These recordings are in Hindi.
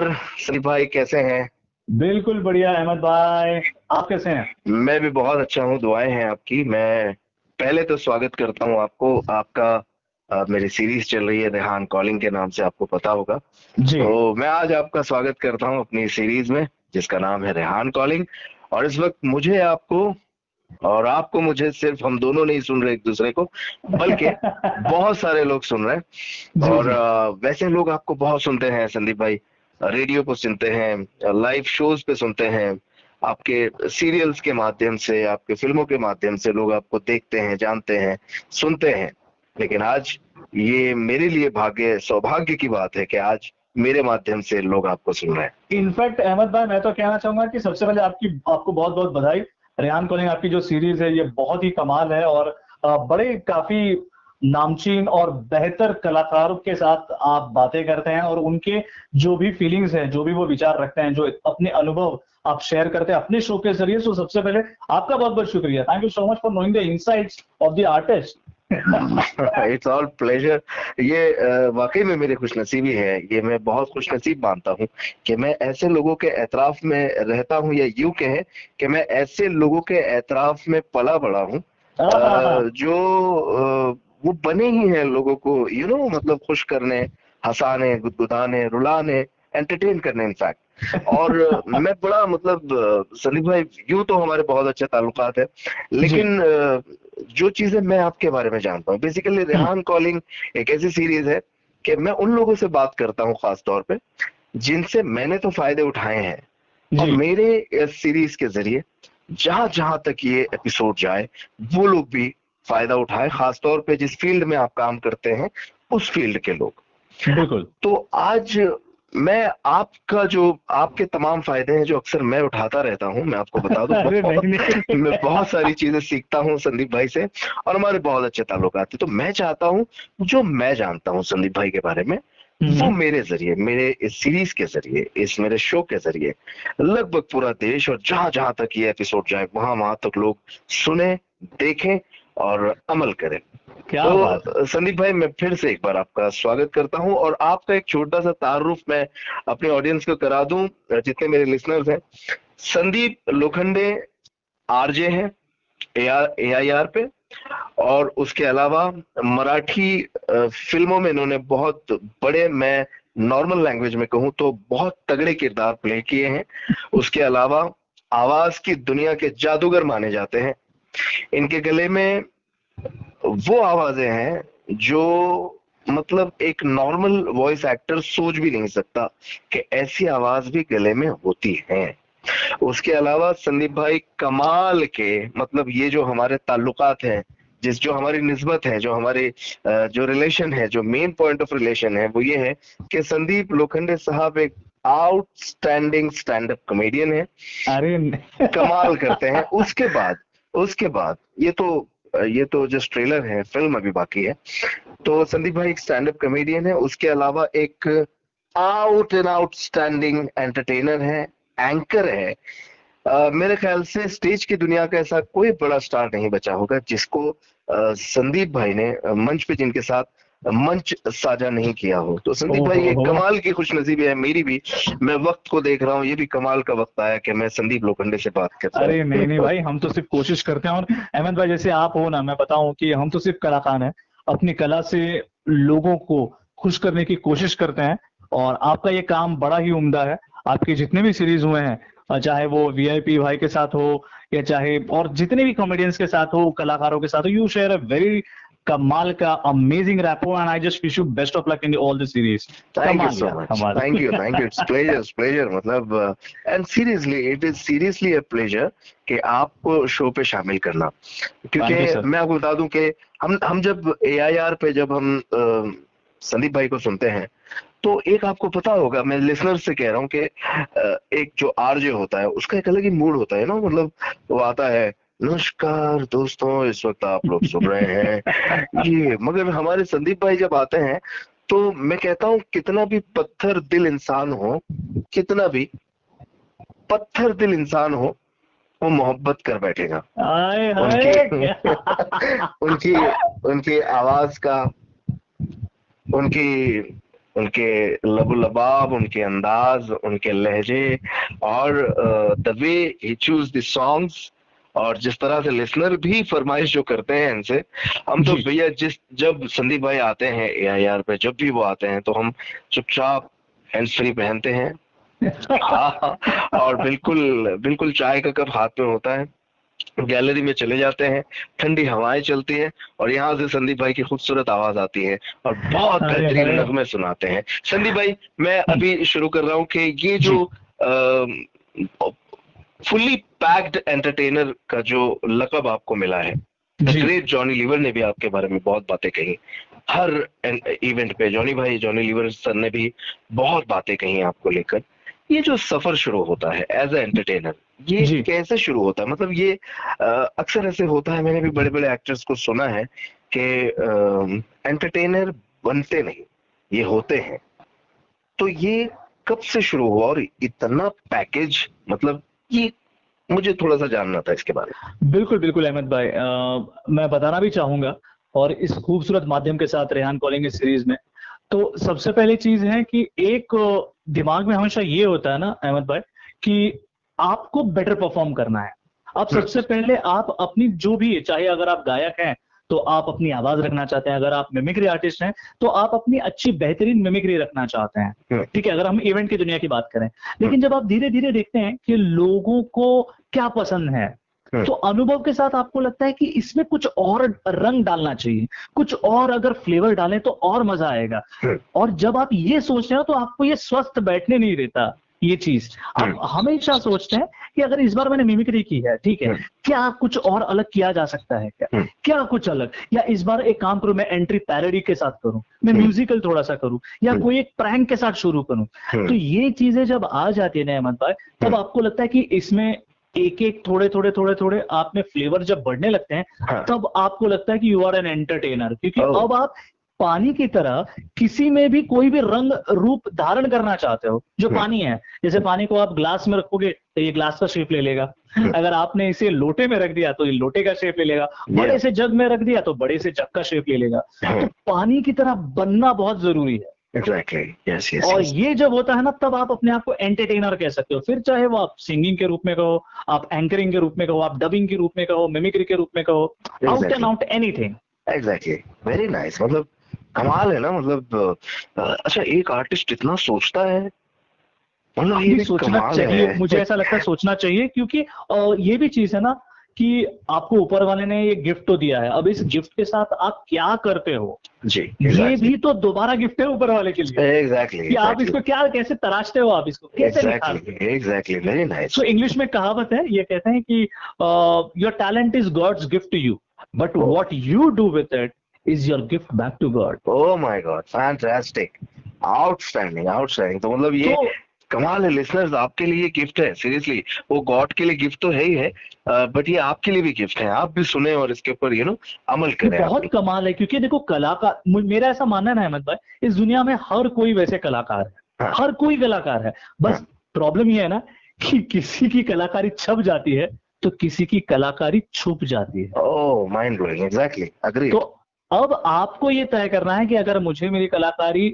नमस्कार संदीप भाई, कैसे हैं? बिल्कुल बढ़िया अहमद भाई। आप कैसे हैं? मैं भी बहुत अच्छा हूँ, दुआएं हैं आपकी। मैं पहले तो स्वागत करता हूँ आपको। आपका मेरी सीरीज चल रही है रेहान कॉलिंग के नाम से, आपको पता होगा। जी। तो मैं आज आपका स्वागत करता हूँ अपनी सीरीज में, जिसका नाम है रेहान कॉलिंग। और इस वक्त मुझे आपको और आपको मुझे, सिर्फ हम दोनों नहीं सुन रहे एक दूसरे को, बल्कि बहुत सारे लोग सुन रहे हैं। जी और जी। वैसे लोग आपको बहुत सुनते हैं संदीप भाई। रेडियो पे सुनते हैं, लाइव शोज पे सुनते हैं, आपके सीरियल्स के माध्यम से, आपके फिल्मों के माध्यम से लोग आपको देखते हैं, जानते हैं, सुनते हैं। लेकिन आज ये मेरे लिए भाग्य सौभाग्य की बात है कि आज मेरे माध्यम से लोग आपको सुन रहे हैं। इनफैक्ट अहमद भाई, मैं तो कहना चाहूंगा कि सबसे पहले आपको बहुत बहुत बधाई। रेहान कॉलिंग आपकी जो सीरीज है ये बहुत ही कमाल है, और बड़े काफी नामचीन और बेहतर कलाकारों के साथ आप बातें करते हैं, और उनके जो भी फीलिंग्स हैं, जो भी वो विचार रखते हैं, जो अपने अनुभव आप शेयर करते हैं अपने शो के जरिए। तो सबसे पहले आपका बहुत बहुत शुक्रिया। Thank you so much for knowing the insights of the artist. It's all pleasure. ये वाकई में मेरी खुशनसीबी है, ये मैं बहुत खुशनसीब मानता हूँ कि मैं ऐसे लोगों के एतराफ में रहता हूँ, या यूं कहें कि मैं ऐसे लोगों के एतराफ में पला बड़ा हूँ, जो वो बने ही हैं लोगों को मतलब खुश करने, हंसाने, गुदगुदाने, रुलाने, एंटरटेन करने इनफैक्ट। और मैं बड़ा मतलब सलीम भाई, यूं तो हमारे बहुत अच्छे ताल्लुकात है, जी। लेकिन जो चीजें मैं आपके बारे में जानता हूँ, बेसिकली रेहान कॉलिंग एक ऐसी सीरीज है कि मैं उन लोगों से बात करता हूँ खास तौर पे, जिनसे मैंने तो फायदे उठाए हैं। और जी। मेरे इस सीरीज के जरिए जहां जहां तक ये एपिसोड जाए, वो लोग भी फायदा उठाए, खास तौर पे जिस फील्ड में आप काम करते हैं उस फील्ड के लोग। बिल्कुल। तो आज मैं आपका जो आपके तमाम फायदे हैं जो अक्सर मैं उठाता रहता हूं, मैं आपको बता दूं, अरे नहीं नहीं। मैं बहुत सारी चीजें सीखता हूं संदीप भाई से, और हमारे बहुत अच्छे ताल्लुकात हैं। तो मैं चाहता हूं जो मैं जानता हूं संदीप भाई के बारे में, वो हम्म। मेरे जरिए, मेरे इस सीरीज के जरिए, इस मेरे शो के जरिए लगभग पूरा देश, और जहां जहां तक ये एपिसोड जाए वहां वहां तक लोग सुने, देखें और अमल करें। क्या बात है। तो संदीप भाई, मैं फिर से एक बार आपका स्वागत करता हूं, और आपका एक छोटा सा तारुफ मैं अपने ऑडियंस को करा दूं, जितने मेरे लिसनर्स हैं। संदीप लोखंडे आरजे हैं AIR पे, और उसके अलावा मराठी फिल्मों में इन्होंने बहुत बड़े, मैं नॉर्मल लैंग्वेज में कहूं तो बहुत तगड़े किरदार प्ले किए हैं। उसके अलावा आवाज की दुनिया के जादूगर माने जाते हैं। इनके गले में वो आवाजें हैं जो मतलब एक नॉर्मल वॉइस एक्टर सोच भी नहीं सकता कि ऐसी आवाज भी गले में होती है। उसके अलावा संदीप भाई कमाल के, मतलब ये जो हमारे ताल्लुकात हैं, जो हमारी निस्बत है, जो हमारे जो रिलेशन है, जो मेन पॉइंट ऑफ रिलेशन है, वो ये है कि संदीप लोखंडे साहब एक आउटस्टैंडिंग स्टैंड अप कॉमेडियन है, अरे कमाल करते हैं। उसके बाद ये तो जस्ट ट्रेलर है, फिल्म अभी बाकी है। तो संदीप भाई एक स्टैंड अप कॉमेडियन है, उसके अलावा एक आउट एंड आउटस्टैंडिंग एंटरटेनर है, एंकर है। मेरे ख्याल से स्टेज की दुनिया का ऐसा कोई बड़ा स्टार नहीं बचा होगा जिसको संदीप भाई ने मंच पे, जिनके साथ मंच साझा नहीं किया हो। तो संदीप भाई, ये ओहो। कमाल की खुशनसीबी है मेरी भी। मैं वक्त को देख रहा हूँ, ये भी कमाल का वक्त आया कि मैं संदीप लोखंडे से बात कर रहा अरे नहीं नहीं हूँ। भाई, हम तो सिर्फ कोशिश करते हैं। और अहमद भाई, जैसे आप हो ना, मैं बताऊं कि हम तो सिर्फ कलाकार हैं। अपनी कला से लोगों को खुश करने की कोशिश करते हैं, और आपका ये काम बड़ा ही उम्दा है। आपके जितने भी सीरीज हुए हैं, चाहे वो वीआईपी भाई के साथ हो, या चाहे और जितने भी कॉमेडियंस के साथ हो, कलाकारों के साथ हो, यू शेयर अ वेरी कमाल का amazing rapport, and I just wish you best of luck in all the series. Thank you कमाल सो यार, मच, कमाल। थैंक यू, इट्स प्लेजर मतलब, and seriously it is seriously a pleasure कि आपको शो पे शामिल करना। क्योंकि थैंक यू सर। मैं आपको बता दूं कि हम जब AIR पे, जब हम संदीप भाई को सुनते हैं, तो एक आपको पता होगा, मैं लिसनर से कह रहा हूँ कि एक जो आरजे होता है उसका एक अलग ही मूड होता है ना, मतलब वो आता है, नमस्कार दोस्तों, इस वक्त आप लोग सुन रहे हैं ये। मगर हमारे संदीप भाई जब आते हैं, तो मैं कहता हूँ कितना भी पत्थर दिल इंसान हो, कितना भी पत्थर दिल इंसान हो, वो मोहब्बत कर बैठेगा हाय उनकी हाय क्या। उनकी उनकी आवाज का, उनकी उनके लबो लबाब, उनके अंदाज, उनके लहजे, और the way he choose the songs, और जिस तरह से लिसनर भी फरमाइश जो करते हैं इनसे, हम तो जी। भैया जब संदीप भाई आते हैं AIR पे, जब भी वो आते हैं तो हम चुपचाप हैंड्स फ्री पहनते हैं। हाँ हाँ, और बिल्कुल बिल्कुल चाय का कप हाथ में होता है, गैलरी में चले जाते हैं, ठंडी हवाएं चलती हैं, और यहाँ से संदीप भाई की खूबसूरत आवाज आती है और बहुत अरे बेहतरीन अरे। नगमे सुनाते हैं। संदीप भाई, मैं अभी शुरू कर रहा हूँ कि ये जी जो फुल्ली पैक्ड एंटरटेनर का जो लकब आपको मिला है, द जी। ग्रेट जॉनी लीवर ने भी आपके बारे में बहुत बातें कही। हर इवेंट पे जॉनी लीवर सर ने भी बहुत बातें कही आपको लेकर। ये जो सफर शुरू होता है एज ए एंटरटेनर, ये जी। कैसे शुरू होता है? मतलब ये अक्सर ऐसे होता है, मैंने भी बड़े बड़े एक्टर्स को सुना है कि एंटरटेनर बनते नहीं, ये होते हैं। तो ये कब से शुरू हुआ और इतना पैकेज, मतलब ये मुझे थोड़ा सा जानना था इसके बारे बिल्कुल बिल्कुल अहमद भाई, मैं बताना भी चाहूंगा और इस खूबसूरत माध्यम के साथ रेहान कॉलिंग इस सीरीज में। तो सबसे पहली चीज है कि एक दिमाग में हमेशा ये होता है ना अहमद भाई, कि आपको बेटर परफॉर्म करना है। अब में। सबसे पहले आप अपनी जो भी, चाहे अगर आप गायक हैं तो आप अपनी आवाज रखना चाहते हैं, अगर आप मिमिक्री आर्टिस्ट हैं तो आप अपनी अच्छी बेहतरीन मिमिक्री रखना चाहते हैं। हम्म, ठीक है, अगर हम इवेंट की दुनिया की बात करें। हम्म, लेकिन जब आप धीरे धीरे देखते हैं कि लोगों को क्या पसंद है, हम्म, तो अनुभव के साथ आपको लगता है कि इसमें कुछ और रंग डालना चाहिए, कुछ और अगर फ्लेवर डालें तो और मजा आएगा। हम्म, और जब आप ये सोचते हैं तो आपको ये स्वस्थ बैठने नहीं देता ये चीज। आप हम्म, हमेशा सोचते हैं कि अगर इस बार मैंने मिमिक्री की है, ठीक है, हम्म, क्या कुछ और अलग किया जा सकता है, क्या हम्म, क्या कुछ अलग, या इस बार एक काम करूं, मैं एंट्री पैरोडी के साथ करूं, मैं हम्म, म्यूजिकल थोड़ा सा करूं, या हम्म, कोई एक प्रैंक के साथ शुरू करूं। हम्म, तो ये चीजें जब आ जाती है ना अहमद भाई, तब हम्म, आपको लगता है कि इसमें एक एक थोड़े थोड़े थोड़े थोड़े आप में फ्लेवर जब बढ़ने लगते हैं, हाँ, तब आपको लगता है कि यू आर एन एंटरटेनर। क्योंकि ओ, अब आप पानी की तरह किसी में भी कोई भी रंग रूप धारण करना चाहते हो, जो हम्म, पानी है। जैसे पानी को आप ग्लास में रखोगे तो ये ग्लास का शेप ले लेगा, हम्म, अगर आपने इसे लोटे में रख दिया तो ये लोटे का शेप ले लेगा, या, बड़े से जग में रख दिया तो बड़े से जग का शेप ले लेगा। तो पानी की तरह बनना बहुत जरूरी है। एग्जैक्टली, यस यस और यस, ये जब होता है ना, तब आप अपने आप को एंटरटेनर कह सकते हो। फिर चाहे वो आप सिंगिंग के रूप में कहो, आप एंकरिंग के रूप में कहो, आप डबिंग के रूप में कहो, मिमिक्री के रूप में कहो, out and exactly, out anything. Exactly, very nice. मतलब कमाल है ना, मतलब अच्छा, एक आर्टिस्ट इतना सोचता है, मतलब ये नहीं, भी सोचना कमाल चाहिए, है। मुझे ऐसा लगता है सोचना चाहिए। क्योंकि ये भी चीज है ना कि आपको ऊपर वाले ने ये गिफ्ट तो दिया है, अब इस गिफ्ट के साथ आप क्या करते हो, जी, ये एग्जैक्टली, भी तो दोबारा गिफ्ट है ऊपर वाले के लिए। एग्जैक्टली, कि आप एग्जैक्टली, इसको क्या कैसे तराशते हो, आप इसको कैसे निखारते एग्जैक्टली, हो। Exactly, very nice. So English में कहावत है, ये कहते हैं कि your talent is God's gift to you, but what you do with it is your gift back to God. Oh my God, fantastic, outstanding, outstanding. तो मतलब ये तो कमाल है लिसनर्स, आपके लिए गिफ्ट है सीरियसली। वो गॉड के लिए गिफ्ट तो है ही है, बट ये आपके लिए भी गिफ्ट है। आप भी सुने और इसके ऊपर अमल ये करें आप बहुत भी। कमाल है। क्योंकि देखो कलाकार, मेरा ऐसा मानना है ना अहमद भाई, इस दुनिया में हर कोई वैसे कलाकार है, हाँ, हर कोई कलाकार है। बस हाँ, प्रॉब्लम ये है ना कि किसी की कलाकारी छप जाती है तो किसी की कलाकारी छुप जाती है। ओह माइंड ब्लोइंग, एग्जैक्टली, तो अग्रीड। अब आपको ये तय करना है कि अगर मुझे मेरी कलाकारी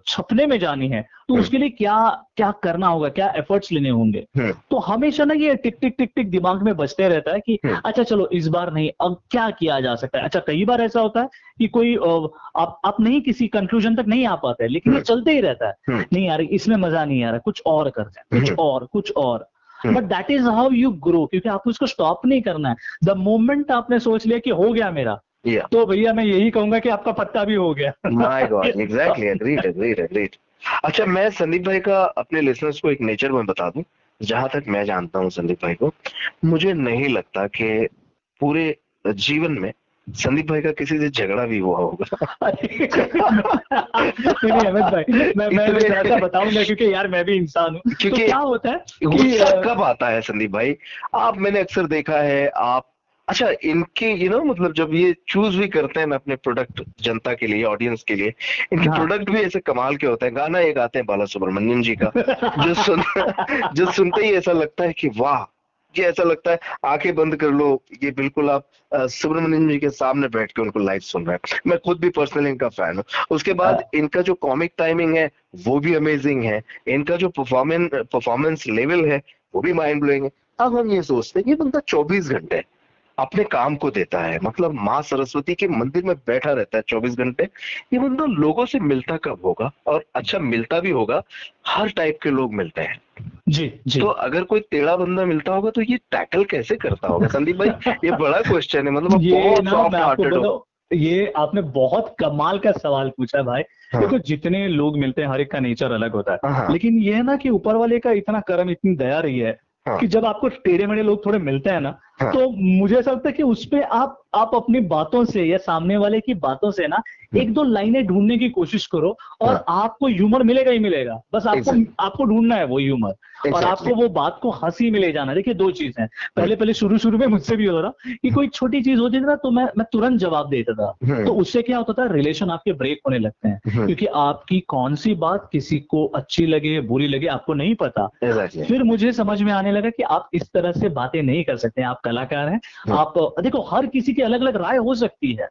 छपने में जानी है तो हम्म, उसके लिए क्या क्या करना होगा, क्या एफर्ट्स लेने होंगे। हम्म, तो हमेशा ना ये टिक टिक टिक टिक दिमाग में बजते रहता है कि हम्म, अच्छा चलो इस बार नहीं, अब क्या किया जा सकता है। अच्छा कई बार ऐसा होता है कि कोई आप नहीं किसी कंक्लूजन तक नहीं आ पाते, लेकिन ये हम्म, चलते ही रहता है। हम्म, नहीं यार इसमें मजा नहीं आ रहा, कुछ और करते हैं, कुछ हम्म, और कुछ और। Hmm, but that is how you grow, क्योंकि आपको इसको स्टॉप नहीं करना है। द मोमेंट आपने सोच लिया कि हो गया मेरा, या, तो भैया मैं यही कहूंगा कि आपका पत्ता भी हो गया। My God, exactly, agreed, agreed, agreed. अच्छा, मैं संदीप भाई का अपने लिसनर्स को एक नेचर में बता दूं। जहां तक मैं जानता हूं संदीप भाई को, मुझे नहीं लगता कि पूरे जीवन में संदीप भाई का किसी से झगड़ा भी हुआ होगा। नहीं नहीं अहमद भाई, मैं इतने थोड़ा सा बताऊंगा क्योंकि यार मैं भी इंसान हूँ। तो क्योंकि क्या होता है कि गुस्सा कब आता है संदीप भाई? आप, मैंने अक्सर देखा है आप, अच्छा इनके मतलब जब ये चूज भी करते हैं ना अपने प्रोडक्ट जनता के लिए, ऑडियंस के लिए, इनके हाँ। प्रोडक्ट भी ऐसे कमाल के होते हैं। गाना एक आते हैं बाला सुब्रमण्यम जी का, जो सुन जो सुनते ही ऐसा लगता है कि वाह, ये ऐसा लगता है आंखें बंद कर लो, ये बिल्कुल आप सुब्रमण्यम जी के सामने बैठ के उनको लाइव सुन रहे हैं। मैं खुद भी पर्सनली इनका फैन हूँ। उसके बाद इनका जो कॉमिक टाइमिंग है वो भी अमेजिंग है, इनका जो परफॉर्मेंस लेवल है वो भी माइंड ब्लोइंग है। अब हम ये सोचते हैं ये बंदा 24 घंटे अपने काम को देता है, मतलब माँ सरस्वती के मंदिर में बैठा रहता है 24 घंटे। ये बंदा लोगों से मिलता कब होगा, और अच्छा मिलता भी होगा, हर टाइप के लोग मिलते हैं। जी जी। तो अगर कोई टेढ़ा बंदा मिलता होगा तो ये टैकल कैसे करता होगा संदीप भाई? ये बड़ा क्वेश्चन है, मतलब आप ये बहुत ना सॉफ्ट मैं आपको हार्टेड हो। बताऊं, ये आपने बहुत कमाल का सवाल पूछा है भाई। हाँ देखो जितने लोग मिलते हैं हर एक का नेचर अलग होता है, हाँ लेकिन ये है ना कि ऊपर वाले का इतना करम, इतनी दया रही है हाँ कि जब आपको टेढ़े मेढ़े लोग थोड़े मिलते हैं ना, हाँ। तो मुझे ऐसा लगता है कि उसपे आप अपनी बातों से या सामने वाले की बातों से ना एक दो लाइनें ढूंढने की कोशिश करो, और हाँ आपको ह्यूमर मिलेगा ही मिलेगा। बस आपको एग्जैक्ट आपको ढूंढना है वो ह्यूमर, और एग्जैक्टली। आपको वो बात को हंसी में ले जाना है। देखिए दो चीज है, पहले पहले शुरू शुरू में मुझसे भी हो रहा कि कोई छोटी चीज होती थी ना तो मैं तुरंत जवाब देता था, तो उससे क्या होता था, रिलेशन आपके ब्रेक होने लगते हैं, क्योंकि आपकी कौन सी बात किसी को अच्छी लगे बुरी लगे आपको नहीं पता। एग्जैक्टली। फिर मुझे समझ में आने लगा कि आप इस तरह से बातें नहीं कर सकते, आप कलाकार हैं। आप देखो हर किसी की अलग अलग राय हो सकती है,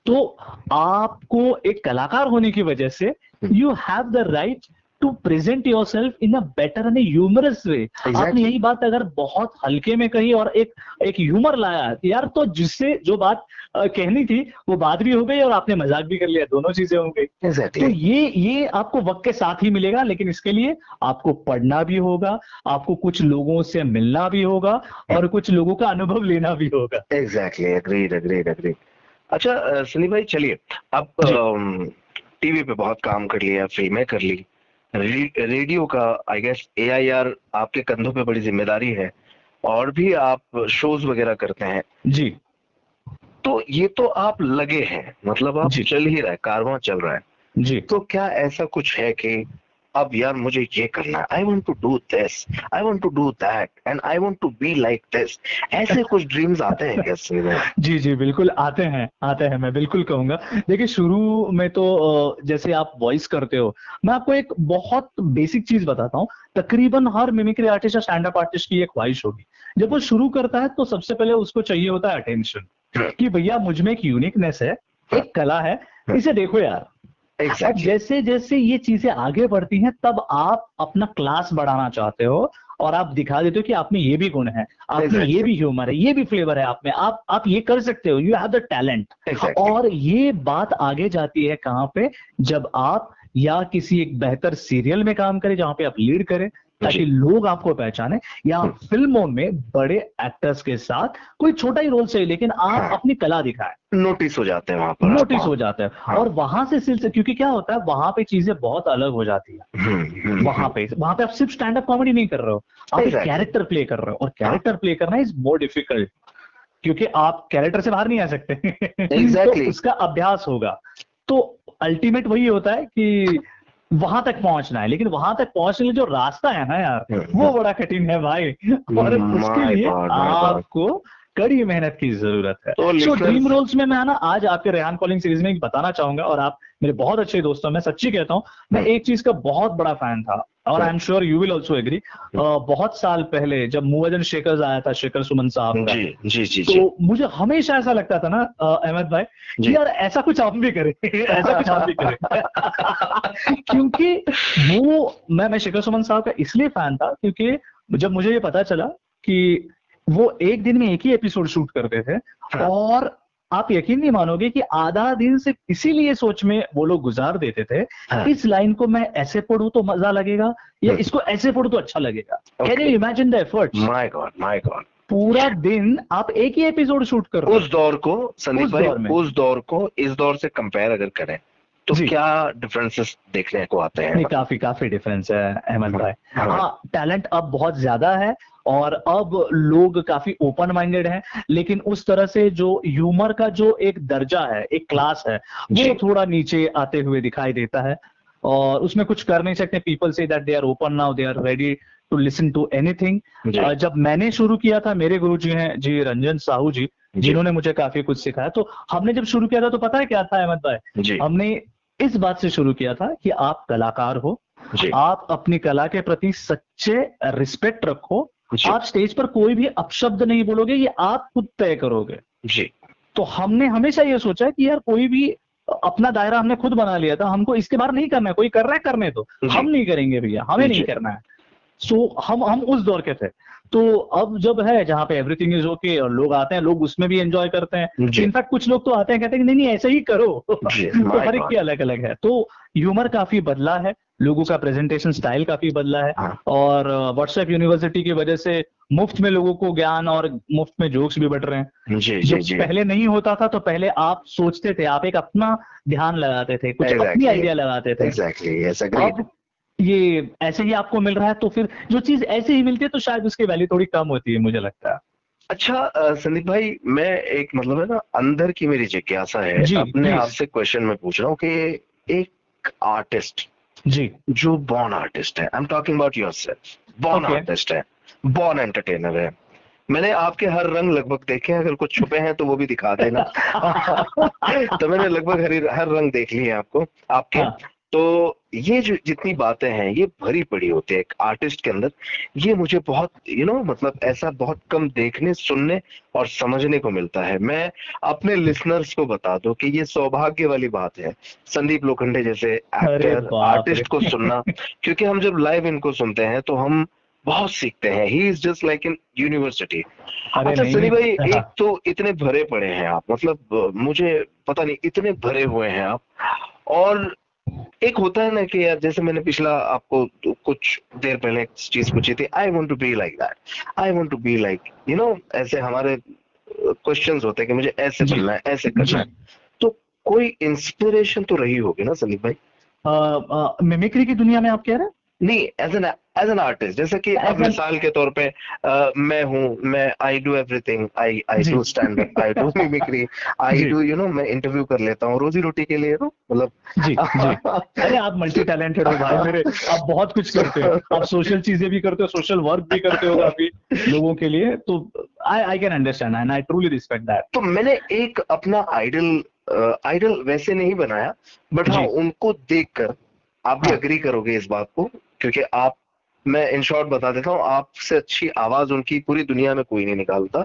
तो आपको एक कलाकार होने की वजह से you have the right to present yourself in a better and humorous way. आपने यही बात अगर बहुत हल्के में कही और एक एक ह्यूमर लाया यार, तो जिससे जो बात कहनी थी वो बात भी हो गई और आपने मजाक भी कर लिया, दोनों चीजें हो गई। तो ये आपको वक्त के साथ ही मिलेगा, लेकिन इसके लिए आपको पढ़ना भी होगा, आपको कुछ लोगों से मिलना भी होगा, और कुछ लोगों का अनुभव लेना भी होगा। Exactly, agreed agreed agreed. अच्छा सनी भाई चलिए, अब जी टीवी पे बहुत काम कर लिया, फिल्में कर ली, रेडियो का आई गेस AIR आपके कंधों पे बड़ी जिम्मेदारी है, और भी आप शोज वगैरह करते हैं। जी तो ये तो आप लगे हैं, मतलब आप जी चल ही रहा है, कारवां चल रहा है। जी। तो क्या ऐसा कुछ है कि अब यार मुझे ये करना है, I want to do this, I want to do that, and I want to be like this, ऐसे कुछ ड्रीम्स आते हैं क्या सनी भाई? जी जी बिल्कुल आते हैं, आते हैं, मैं बिल्कुल कहूंगा। देखिए शुरू में तो जैसे आप वॉइस करते हो, मैं आपको एक बहुत बेसिक चीज बताता हूँ। तकरीबन हर मिमिक्री आर्टिस्ट या स्टैंड अप आर्टिस्ट की एक ख्वाहिश होगी, जब वो शुरू करता है तो सबसे पहले उसको चाहिए होता है अटेंशन, कि भैया मुझ में एक यूनिकनेस है, एक कला है, इसे देखो यार। अब जैसे जैसे ये चीजें आगे बढ़ती हैं तब आप अपना क्लास बढ़ाना चाहते हो, और आप दिखा देते हो कि आप में ये भी गुण है, आप में ये भी ह्यूमर है, ये भी फ्लेवर है आप में, आप ये कर सकते हो, यू हैव द टैलेंट। और ये बात आगे जाती है कहाँ पे, जब आप या किसी एक बेहतर सीरियल में काम करें जहां पे आप लीड करें ताकि लोग आपको पहचाने, या फिल्मों में बड़े एक्टर्स के साथ कोई छोटा ही रोल सही लेकिन आप अपनी कला दिखाएं, नोटिस हो जाते हैं वहां पर, नोटिस हो जाता है। और वहां से सिलसिले, क्योंकि क्या होता है वहां पे चीजें बहुत अलग हो जाती है। वहां पे आप सिर्फ स्टैंड अप कॉमेडी नहीं कर रहे हो, आप एक कैरेक्टर प्ले कर रहे हो, और कैरेक्टर प्ले करना इज मोर डिफिकल्ट, क्योंकि आप कैरेक्टर से बाहर नहीं आ सकते। तो उसका अभ्यास होगा। तो अल्टीमेट वही होता है कि वहां तक पहुंचना है, लेकिन वहां तक पहुंचने जो रास्ता है ना यार, वो बड़ा कठिन है भाई, और उसके लिए आपको कड़ी मेहनत की जरूरत है। तो ड्रीम रोल्स में मैं ना आज आपके रेहान कॉलिंग सीरीज में बताना चाहूंगा, और आप मेरे बहुत अच्छे दोस्त हैं, मैं सच्ची कहता हूं, मैं एक चीज का बहुत बड़ा फैन था, और I am sure you will also agree. बहुत साल पहले जब मूवजन शेखर्स आया था, शेखर सुमन साहब का, तो मुझे हमेशा ऐसा लगता था ना अहमद भाई कि यार ऐसा कुछ हम भी करें, ऐसा कुछ हम भी करें। क्योंकि वो मैं शेखर सुमन साहब का इसलिए फैन था क्योंकि जब मुझे ये पता चला कि वो एक दिन में एक ही एपिसोड शूट करते थे, और आप यकीन नहीं मानोगे कि आधा दिन सिर्फ इसीलिए सोच में वो लोग गुजार देते थे, इस लाइन को मैं ऐसे पढ़ूं तो मजा लगेगा, या इसको ऐसे पढ़ूं तो अच्छा लगेगा। Can you imagine the efforts? My God, my God. पूरा दिन आप एक ही एपिसोड शूट कर रहे हो। उस दौर को संदीप भाई, उस दौर को इस दौर से कंपेयर अगर करें तो क्या डिफरेंसेस देखने को आते हैं? नहीं, काफी डिफरेंस है अहमद भाई। हाँ, टैलेंट अब बहुत ज्यादा है, और अब लोग काफी ओपन माइंडेड हैं, लेकिन उस तरह से जो ह्यूमर का जो एक दर्जा है, एक क्लास है, वो थोड़ा नीचे आते हुए दिखाई देता है, और उसमें कुछ कर नहीं सकते। People say that they are open now, they are ready to listen to anything. जब मैंने शुरू किया था, मेरे गुरुजी हैं जी रंजन साहू जी, जिन्होंने मुझे काफी कुछ सिखाया। तो हमने जब शुरू किया था तो पता है क्या था अहमद भाई, हमने इस बात से शुरू किया था कि आप कलाकार हो, आप अपनी कला के प्रति सच्चे रिस्पेक्ट रखो, जी आप स्टेज पर कोई भी अपशब्द नहीं बोलोगे, ये आप खुद तय करोगे। जी तो हमने हमेशा ये सोचा है कि यार कोई भी अपना दायरा हमने खुद बना लिया था, हमको इसके बाहर नहीं करना है, कोई कर रहा है करने दो, जी हम नहीं करेंगे भैया, हमें नहीं जी करना है। सो हम उस दौर के थे। तो अब जब है जहाँ पे एवरीथिंग इज ओके और लोग आते हैं, लोग उसमें भी एंजॉय करते हैं। जी इनफैक्ट कुछ लोग तो आते हैं कहते हैं कि नहीं नहीं ऐसे ही करो। जी तो माय हर एक गॉड। की अलग अलग है। तो ह्यूमर काफी बदला है, लोगों का प्रेजेंटेशन स्टाइल काफी बदला है। हाँ और व्हाट्सएप यूनिवर्सिटी की वजह से मुफ्त में लोगों को ज्ञान और मुफ्त में जोक्स भी बट रहे हैं। जी जो जी जी पहले नहीं होता था, तो पहले आप सोचते थे, आप एक अपना ध्यान लगाते थे, कुछ अपनी एग्जैक्टली आइडिया लगाते थे। Exactly yes agreed. अब ये ऐसे ही आपको मिल रहा है, तो फिर जो चीज ऐसे ही मिलती है तो शायद उसकी वैल्यू थोड़ी कम होती है, मुझे लगता है। अच्छा संदीप भाई, मैं एक मतलब है ना अंदर की मेरी जिज्ञासा है, जी अपने आप प्लीज। से क्वेश्चन मैं पूछ रहा हूँ कि एक आर्टिस्ट जी जो बॉर्न आर्टिस्ट है, I am talking about yourself, born okay. Artist है, बॉर्न एंटरटेनर है, मैंने आपके हर रंग लगभग देखे हैं, अगर कुछ छुपे हैं तो वो भी दिखा देना। तो मैंने लगभग हर रंग देख लिए हैं आपको आपके। हाँ तो ये जो जितनी बातें हैं ये भरी पड़ी होती है एक आर्टिस्ट के अंदर, ये मुझे बहुत मतलब ऐसा बहुत कम देखने सुनने और समझने को मिलता है। मैं अपने लिसनर्स को बता दूं कि ये सौभाग्य वाली बात है संदीप लोखंडे जैसे अरे एक्टर बाप रे। आर्टिस्ट को सुनना, क्योंकि हम जब लाइव इनको सुनते हैं तो हम बहुत सीखते हैं। He is just like in university. अरे अच्छा नहीं सनी भाई, नहीं। एक तो इतने भरे पड़े हैं आप, मतलब मुझे पता नहीं इतने भरे हुए हैं आप। और एक होता है ना कि यार, जैसे मैंने पिछला आपको तो कुछ देर पहले एक चीज पूछी थी, I want to be like that, I want to be like ऐसे हमारे क्वेश्चंस होते हैं कि मुझे ऐसे जी बनना है, ऐसे करना जी। है। तो कोई इंस्पिरेशन तो रही होगी ना संदीप भाई? मिमिक्री की दुनिया में आप कह रहे नहीं, एज एन आर्टिस्ट, जैसे कि हैं? अब मिसाल के तौर पे मैं आई डू एवरीथिंग, आई जी do stand up, I do mimicry, I जी डू मैं इंटरव्यू कर लेता हूँ रोजी रोटी के लिए मतलब। जी जी। अरे आप मल्टी टैलेंटेड हो भाई मेरे, आप बहुत कुछ करते हो, आप सोशल चीजें भी करते हो, सोशल वर्क भी करते हो काफी लोगों के लिए। तो I can understand and I truly respect that. तो मैंने एक अपना आइडल वैसे नहीं बनाया, बट हाँ जी उनको देखकर, आप भी हाँ। अग्री करोगे इस बात को, क्योंकि आप, मैं इन शॉर्ट बता देता हूँ, आपसे अच्छी आवाज उनकी पूरी दुनिया में कोई नहीं निकालता।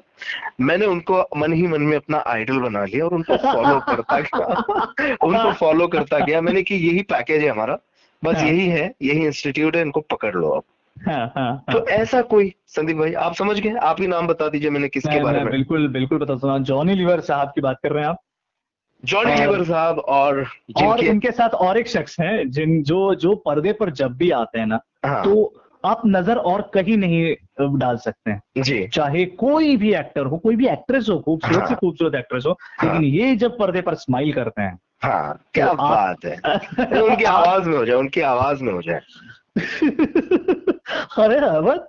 मैंने उनको मन ही मन में अपना आइडल बना लिया और उनको फॉलो करता गया। उनको फॉलो करता गया मैंने कि यही पैकेज है हमारा, बस हाँ यही है, यही इंस्टीट्यूट है, इनको पकड़ लो आप। हाँ हाँ तो हाँ। ऐसा कोई संदीप भाई, आप समझ गए, आप ही नाम बता दीजिए, मैंने किसके बारे मैं में। बिल्कुल बिल्कुल बता सकता हूँ, जॉनी लीवर साहब की बात कर रहे हैं आप। जॉनी और लीवर साहब, और जिनके, उनके साथ और एक शख्स हैं जिन जो जो पर्दे पर जब भी आते हैं ना, हाँ तो आप नजर और कहीं नहीं डाल सकते हैं। जी चाहे कोई भी एक्टर हो, कोई भी एक्ट्रेस हो, खूबसूरत से हाँ खूबसूरत एक्ट्रेस हो, हाँ लेकिन ये जब पर्दे पर स्माइल करते हैं हाँ, तो क्या आप बात है। अरे उनकी आप आवाज में हो जाए, उनकी आवाज में हो जाए। अरे अहमद,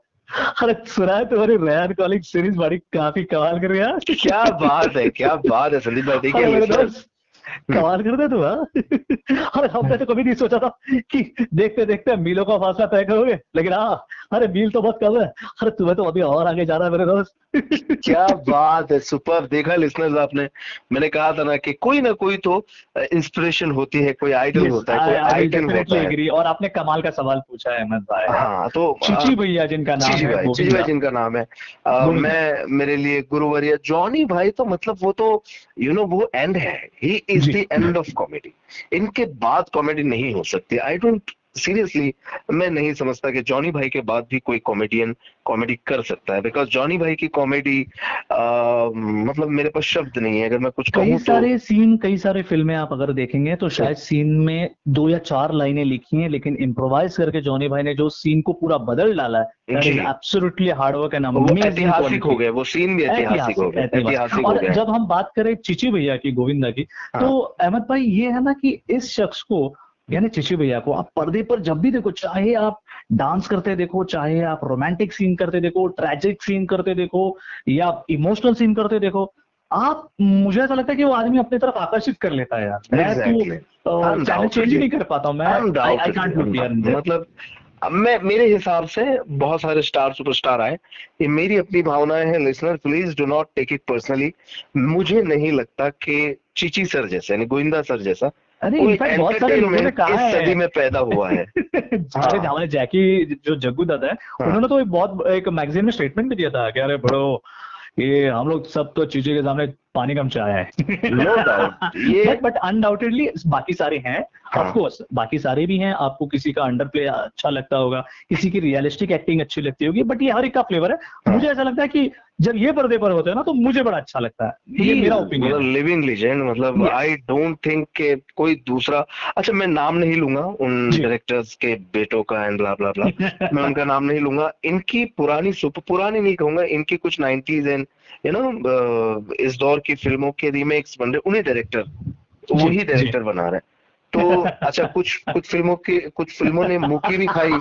अरे सुना है तुम्हारी रेहान कॉलिंग सीरीज बड़ी काफी कमाल कर रही है यार। क्या बात है, क्या बात है संदीप भाई, देखिए अरे मेरे लिसनर। दोस्त, कमाल कर दे तू हाँ। अरे हमने तो कभी नहीं सोचा था कि देखते देखते मीलों का फासला तय करोगे, लेकिन हाँ, अरे मील तो बहुत कम है। अरे तुम्हें तो अभी और आगे जाना है मेरे दोस्त। क्या बात है, सुपर। देखा लिसनर्स आपने, मैंने कहा था ना कि कोई ना कोई तो इंस्पिरेशन होती है, कोई आइडल यस होता है, कोई आई विल आइकन डेफिनेटली होता है। एग्री। और आपने कमाल का सवाल पूछा है अहमद भाई यार। हाँ तो चिची भैया जिनका नाम है, चीजी भाई गोविंदा। जिनका नाम है, गोविंदा। मैं, मेरे लिए गुरुवर्य जॉनी भाई तो मतलब वो तो वो एंड है, ही इज जी द एंड ऑफ कॉमेडी। इनके बाद कॉमेडी नहीं हो सकती, आई डोंट सीरियसली, मैं नहीं समझता कि जॉनी भाई के बाद भी कोई कॉमेडियन कॉमेडी कर सकता है, बिकॉज जॉनी भाई की कॉमेडी मतलब मेरे पास शब्द नहीं है अगर मैं कुछ कई कहूँ तो। सारे सीन, कई सारे फिल्में आप अगर देखेंगे तो शायद सीन में 2 या 4 लाइनें लिखी हैं, लेकिन इम्प्रोवाइज करके जॉनी भाई ने जो सीन को पूरा बदल डाला है, दैट जी, is absolutely hard work and वो अमेजिंग ऐतिहासिक हो क्वालिटी। गए, वो सीन भी ऐतिहासिक हो ऐतिहासिक गए, ऐतिहासिक। ऐतिहासिक हो और गए। जब हम बात करें चिची भैया की, गोविंदा की, हाँ तो अहमद भाई ये है ना कि इस शख्स को, यानी चिची भैया को, आप पर्दे पर जब भी देखो, चाहे आप डांस करते देखो, चाहे आप रोमांटिक सीन करते देखो, ट्रेजिक सीन करते देखो, या इमोशनल सीन करते देखो, आप, मुझे ऐसा लगता है कि वो आदमी अपनी तरफ आकर्षित कर लेता है यार। मैं एग्जैक्टली, तो चैनल चेंज ही नहीं कर पाता हूँ मैं। I can't look here and undoubtedly, there. मतलब अब मैं, मेरे हिसाब से बहुत सारे स्टार सुपरस्टार आए, ये मेरी अपनी भावनाएं हैं, listener please do not take it personally. मुझे नहीं लगता कि चीची सर जैसे, यानी गोविंदा सर जैसा अरे कोई इनफैक्ट बहुत सारे लोगों ने एंटरटेनमेंट कहा इस सदी है में पैदा हुआ है। अरे हाँ हमारे जैकी जो जग्गू दादा है, हाँ, उन्होंने तो एक मैगजीन में स्टेटमेंट भी दिया था कि अरे बड़ो, ये हम लोग सब तो चीजें के सामने पानी कम चाया है। नो डाउट ये। बट अनडाउटेडली बाकी सारे हैं, ऑफ हाँ कोर्स बाकी सारे भी हैं। आपको किसी का अंडर प्ले अच्छा लगता होगा, किसी की रियलिस्टिक एक्टिंग अच्छी लगती होगी, बट ये हर एक का फ्लेवर है। हाँ, मुझे ऐसा लगता है कि जब ये पर्दे पर होते हैं ना, तो मुझे बड़ा अच्छा लगता है। ये मेरा मतलब ओपिनियन है। लिविंग लेजेंड, मतलब यस। आई डोंट थिंक के कोई दूसरा। अच्छा, मैं नाम नहीं लूंगा उन जी। डायरेक्टर्स के बेटों का एंड ब्ला ब्ला ब्ला, मैं उनका नाम नहीं लूंगा। इनकी पुरानी सुपर पुरानी नहीं कहूंगा, इनकी कुछ 90s एंड यू नो इस दौर की फिल्मों के रीमेक्स बन रहे, उन्हीं डायरेक्टर, जी। वही जी। डायरेक्टर बना रहे हैं। तो अच्छा, कुछ फिल्मों ने मुकी भी खाई,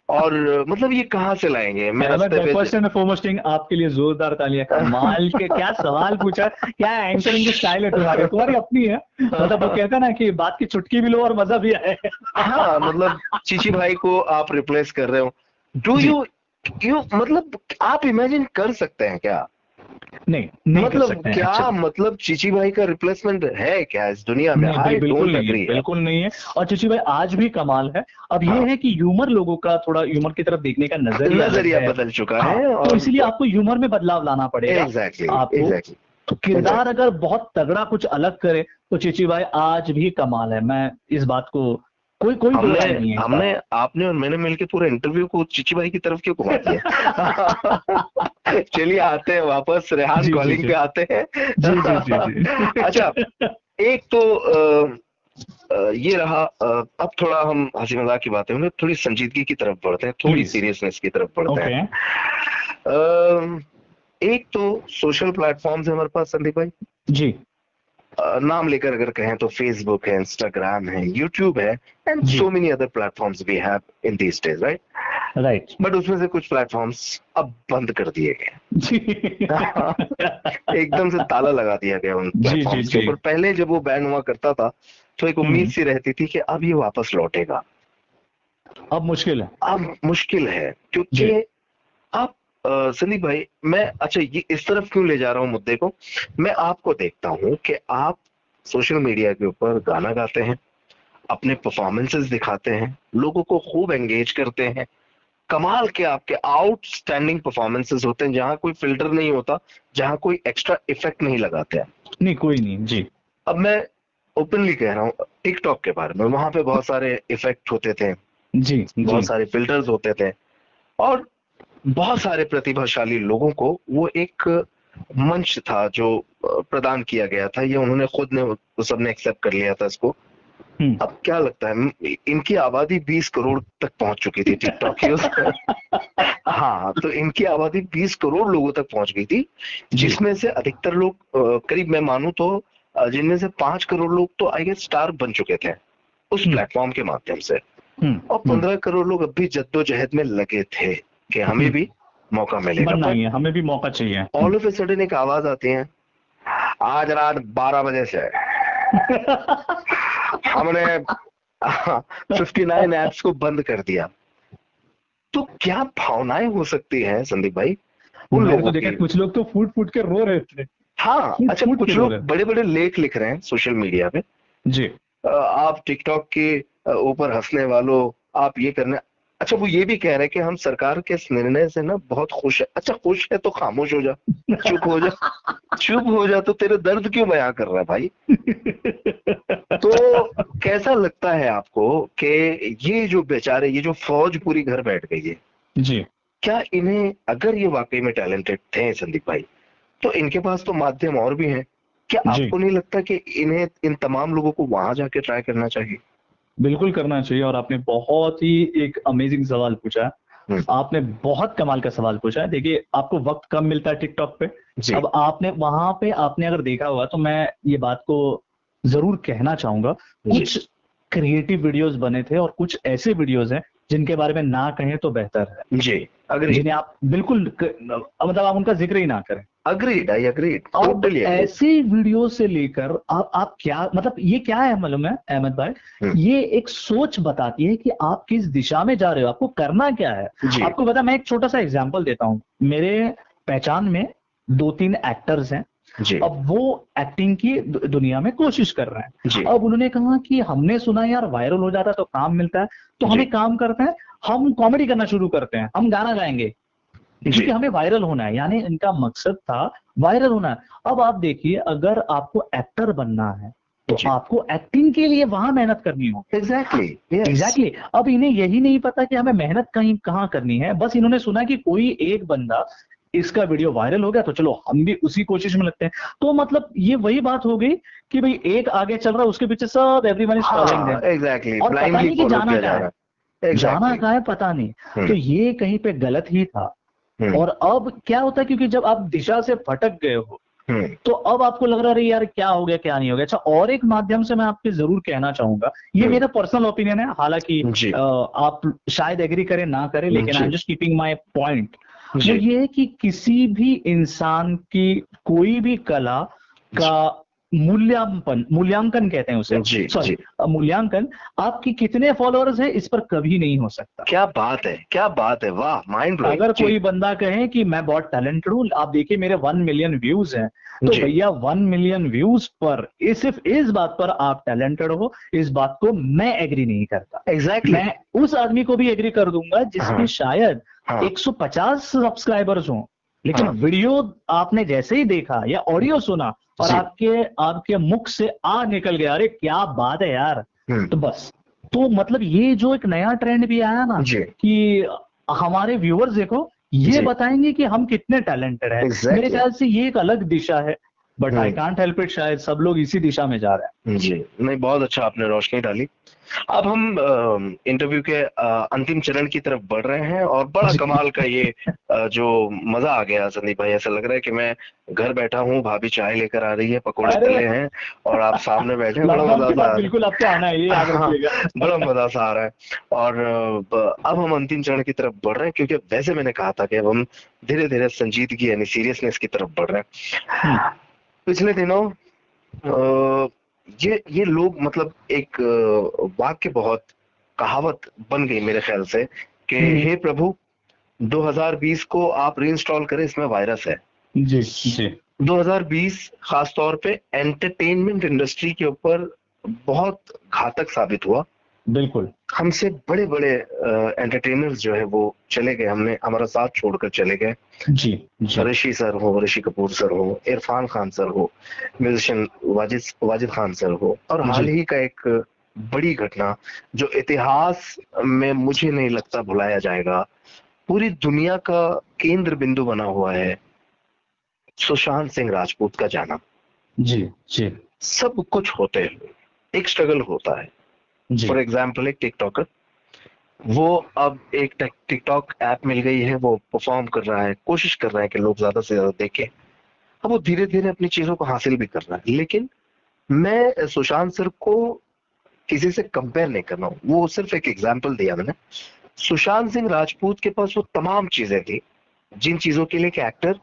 और मतलब ये कहाँ से लाएंगे? मैं अहमद रास्ते भाई, पे फर्स्ट एंड फॉरमोस्ट थिंग, आपके लिए जोरदार तालियां। कमाल के क्या सवाल पूछा, क्या एंकरिंग की स्टाइल है तुम्हारी अपनी है। मतलब वो कहता है ना कि बात की चुटकी भी लो और मजा भी आए। हाँ, मतलब चीची भाई को आप रिप्लेस कर रहे हो। Do ji. यू मतलब आप इमेजिन कर सकते हैं क्या? नहीं, नहीं कर मतलब सकते हैं क्या, एक्चुअली। मतलब चीची भाई का रिप्लेसमेंट है क्या इस दुनिया में? नहीं, आई बिल्कुल डोंट नहीं है, अग्री यार। बिल्कुल नहीं है। और चीची भाई आज भी कमाल है। अब ये हाँ, है कि ह्यूमर, लोगों का थोड़ा ह्यूमर की तरफ देखने का नजरिया अलग नजरिया है। बदल चुका हाँ, है तो और इसीलिए आपको ह्यूमर में बदलाव लाना पड़ेगा। एग्जैक्टली आपको एग्जैक्टली तो किरदार एग्जैक्टली। अगर बहुत तगड़ा कुछ अलग करे, तो चीची भाई आज भी कमाल है। मैं इस बात को, कोई कोई दो हमने राय नहीं है इस बात हमने आपने और मैंने मिलकर पूरे इंटरव्यू को चीची भाई की तरफ क्यों घुमा दिया? चलिए आते हैं वापस, में। रेहान जी जी कॉलिंग जी पे आते हैं। जी जी जी जी। अच्छा, एक तो ये रहा, अब थोड़ा हम हंसी मजाक की बातें होंगे, थोड़ी संजीदगी की तरफ बढ़ते हैं, थोड़ी प्लीज। सीरियसनेस की तरफ बढ़ते हैं। ओके। एक तो सोशल प्लेटफॉर्म्स है हमारे पास संदीप भाई। जी नाम लेकर अगर कहें तो फेसबुक है, इंस्टाग्राम है, यूट्यूब है, एंड जी। So many other platforms we have in these days, right? Right. But उसमें से कुछ प्लेटफॉर्म्स अब बंद कर दिए गए। जी एकदम से ताला लगा दिया गया उन जी जी प्लेटफॉर्म्स के जी। ऊपर। पहले जब वो बैन हुआ करता था तो एक उम्मीद हम्म। सी रहती थी कि अब ये वापस लौटेगा। अब मुश्किल है। अब मुश्किल है, जी। क्योंकि आप संदीप भाई, मैं अच्छा ये इस तरफ क्यों ले जा रहा हूँ मुद्दे को, मैं आपको देखता हूँ कि आप सोशल मीडिया के ऊपर गाना गाते हैं, अपने परफॉर्मेंसेस दिखाते हैं, लोगों को खूब एंगेज करते हैं। कमाल के आपके आउटस्टैंडिंग परफॉर्मेंसेस होते हैं, जहां कोई फिल्टर नहीं होता, जहां कोई एक्स्ट्रा इफेक्ट नहीं लगाते हैं। नहीं, कोई नहीं। जी अब मैं ओपनली कह रहा हूँ टिकटॉक के बारे में, वहां पे बहुत सारे इफेक्ट होते थे, जी जी। बहुत सारे फिल्टर्स होते थे, और बहुत सारे प्रतिभाशाली लोगों को वो एक मंच था जो प्रदान किया गया था, ये उन्होंने खुद ने, वो सबने एक्सेप्ट कर लिया था इसको। हम्म। अब क्या लगता है, इनकी आबादी 20 करोड़ तक पहुंच चुकी थी टिकटॉक यूजर। हाँ, तो इनकी आबादी 20 करोड़ लोगों तक पहुंच गई थी, जी। जिसमें से अधिकतर लोग, करीब मैं मानूं तो जिनमें से 5 करोड़ लोग तो आई गेस स्टार बन चुके थे उस हम्म। प्लेटफॉर्म के माध्यम से, हम्म। और 15 करोड़ लोग अब भी जद्दोजहद में लगे थे कि हमें भी मौका मिलेगा। बनना बट ही है, हमें भी मौका चाहिए। ऑल ऑफ ए सडन एक आवाज आती है, आज रात 12 बजे से हमने 59 एप्स को बंद कर दिया। तो क्या भावनाएं हो सकती हैं संदीप भाई उन मैंने तो लोगों देखा की? कुछ लोग तो फूट फूट के रो रहे थे। हाँ, फूट अच्छा, फूट के कुछ रो लोग रहे बड़े बड़े लेख लिख रहे हैं सोशल मीडिया पे, थे। जी। आप टिकटॉक के ऊपर हंसने वालों, आप ये करने। अच्छा, वो ये भी कह रहे हैं कि हम सरकार के इस निर्णय से ना बहुत खुश है। अच्छा, खुश है तो खामोश हो जा, चुप हो जा, चुप हो जा, तो तेरे दर्द क्यों बयां कर रहा है भाई? तो कैसा लगता है आपको कि ये जो बेचारे, ये जो फौज पूरी घर बैठ गई है, जी। क्या इन्हें, अगर ये वाकई में टैलेंटेड थे संदीप भाई, तो इनके पास तो माध्यम और भी हैं, क्या जी, आपको नहीं लगता कि इन्हें, इन तमाम लोगों को वहां जाके ट्राई करना चाहिए? बिल्कुल करना चाहिए। और आपने बहुत ही एक अमेजिंग सवाल पूछा है। हम्म, आपने बहुत कमाल का सवाल पूछा है। देखिए, आपको वक्त कम मिलता है टिकटॉक पे। जी अब आपने वहां पे, आपने अगर देखा होगा, तो मैं ये बात को जरूर कहना चाहूंगा, जी कुछ क्रिएटिव वीडियोस बने थे और कुछ ऐसे वीडियोस हैं जिनके बारे में ना कहें तो बेहतर है, जी, अग्रीड, जिन्हें आप बिल्कुल मतलब आप उनका जिक्र ही ना करें। अग्रीड, आई अग्रीड, अब टोटली अग्रीड। ऐसे वीडियो से लेकर आप क्या, मतलब ये क्या है मालूम है अहमद भाई, ये एक सोच बताती है कि आप किस दिशा में जा रहे हो, आपको करना क्या है। जी आपको पता, मैं एक छोटा सा एग्जांपल देता हूँ। मेरे पहचान में 2-3 एक्टर्स हैं, जी अब वो एक्टिंग की दुनिया में कोशिश कर रहे हैं। जी अब उन्होंने कहा कि हमने सुना यार वायरल हो जाता है तो काम मिलता है, तो हम जी एक काम करते हैं, हम कॉमेडी करना शुरू करते हैं, हम गाना गाएंगे क्योंकि जी हमें वायरल होना है। यानी इनका मकसद था वायरल होना है। अब आप देखिए, अगर आपको एक्टर बनना है तो जी आपको एक्टिंग के लिए वहां मेहनत करनी होगी। एग्जैक्टली यस एग्जैक्टली अब इन्हें यही नहीं पता कि हमें मेहनत कहीं कहाँ करनी है। बस इन्होंने सुना कि कोई एक बंदा, इसका वीडियो वायरल हो गया तो चलो हम भी उसी कोशिश में लगते हैं। तो मतलब ये वही बात हो गई कि भाई एक आगे चल रहा है, उसके पीछे सब एवरीवन इज फॉलोइंग हाँ देम, एग्जैक्टली और पता ब्लाइंडली नहीं कि फॉलो जाना किया कहाँ जा है, रहा है जाना एग्जैक्टली कहाँ है पता नहीं। तो हम्म ये कहीं पे गलत ही था। हम्म और अब क्या होता है, क्योंकि जब आप दिशा से भटक गए हो हम्म तो अब आपको लग रहा है अरे यार क्या हो गया क्या नहीं हो गया। अच्छा, और एक माध्यम से मैं आपके जरूर कहना चाहूंगा, ये मेरा पर्सनल ओपिनियन है, हालांकि जी आप शायद एग्री करें ना करें, लेकिन आई जी am just keeping my point. वो जी ये है कि किसी भी इंसान की कोई भी कला जी का मूल्यांकन मूल्यांकन कहते हैं उसे, जी सॉरी जी मूल्यांकन आपकी कितने फॉलोअर्स है इस पर कभी नहीं हो सकता। क्या बात है वाह माइंड ब्लोइंग अगर जी कोई बंदा कहे कि मैं बहुत टैलेंटेड हूं, आप देखिए मेरे 1 मिलियन व्यूज हैं, तो जी भैया 1 मिलियन व्यूज पर सिर्फ इस बात पर आप टैलेंटेड हो, इस बात को मैं एग्री नहीं करता। एग्जैक्टली मैं उस आदमी को भी एग्री कर दूंगा जिसके हाँ शायद हाँ 150 सब्सक्राइबर्स हों, लेकिन हाँ वीडियो आपने जैसे ही देखा या ऑडियो सुना और जी आपके आपके मुख से आ निकल गया, अरे क्या बात है यार, तो बस। तो मतलब ये जो एक नया ट्रेंड भी आया ना जी कि हमारे व्यूअर्स देखो ये जी बताएंगे कि हम कितने टैलेंटेड हैं, मेरे एग्जैक्टली ख्याल से ये एक अलग दिशा है। But I hmm can't help it, शायद सब लोग इसी दिशा में जा रहे जी नहीं बहुत अच्छा आपने रोशनी डाली। अब हम इंटरव्यू के अंतिम चरण की तरफ बढ़ रहे हैं और बड़ा हैं। कमाल का ये जो मजा आ गया संदीप भाई, ऐसा लग रहा है कि मैं घर बैठा हूँ, भाभी चाय लेकर आ रही है, पकोड़े अरे तले हैं और आप सामने बैठे हैं, बड़ा लॉकडाउन मजा के सा बाद आ बिल्कुल आपको आना है, ये रहा याद है हाँ रखिएगा। बड़ा मजा सा आ रहा है। और अब हम अंतिम चरण की तरफ बढ़ रहे हैं क्योंकि वैसे मैंने कहा था कि अब हम धीरे धीरे संजीदगी यानी सीरियसनेस की तरफ बढ़ रहे हैं। पिछले दिनों अ, ये लोग मतलब एक वाक्य बहुत कहावत बन गई मेरे ख्याल से कि हम्म, हे प्रभु 2020 को आप रीइंस्टॉल करें, इसमें वायरस है। जी जी 2020 खास तौर पे एंटरटेनमेंट इंडस्ट्री के ऊपर बहुत घातक साबित हुआ। बिल्कुल। हमसे बड़े बड़े एंटरटेनर्स जो है वो चले गए, हमने हमारा साथ छोड़कर चले गए। जी जी ऋषि सर हो, ऋषि कपूर सर हो, इरफान खान सर हो, म्यूजिशियन वाजिद वाजिद खान सर हो, और जी हाल ही का एक बड़ी घटना जो इतिहास में मुझे नहीं लगता भुलाया जाएगा, पूरी दुनिया का केंद्र बिंदु बना हुआ है, सुशांत सिंह राजपूत का जाना। जी जी सब कुछ होते हुए एक स्ट्रगल होता है। जी फॉर एग्जाम्पल एक टिकटॉकर, वो अब एक टिकटॉक ऐप मिल गई है, वो परफॉर्म कर रहा है, कोशिश कर रहा है कि लोग ज्यादा से ज्यादा देखें। अब वो धीरे धीरे अपनी चीजों को हासिल भी कर रहा है, लेकिन मैं सुशांत सर को किसी से कंपेयर नहीं कर रहा हूँ, वो सिर्फ एक एग्जाम्पल दिया मैंने। सुशांत सिंह राजपूत के पास वो तमाम चीजें थी जिन चीजों के लिए कि एक्टर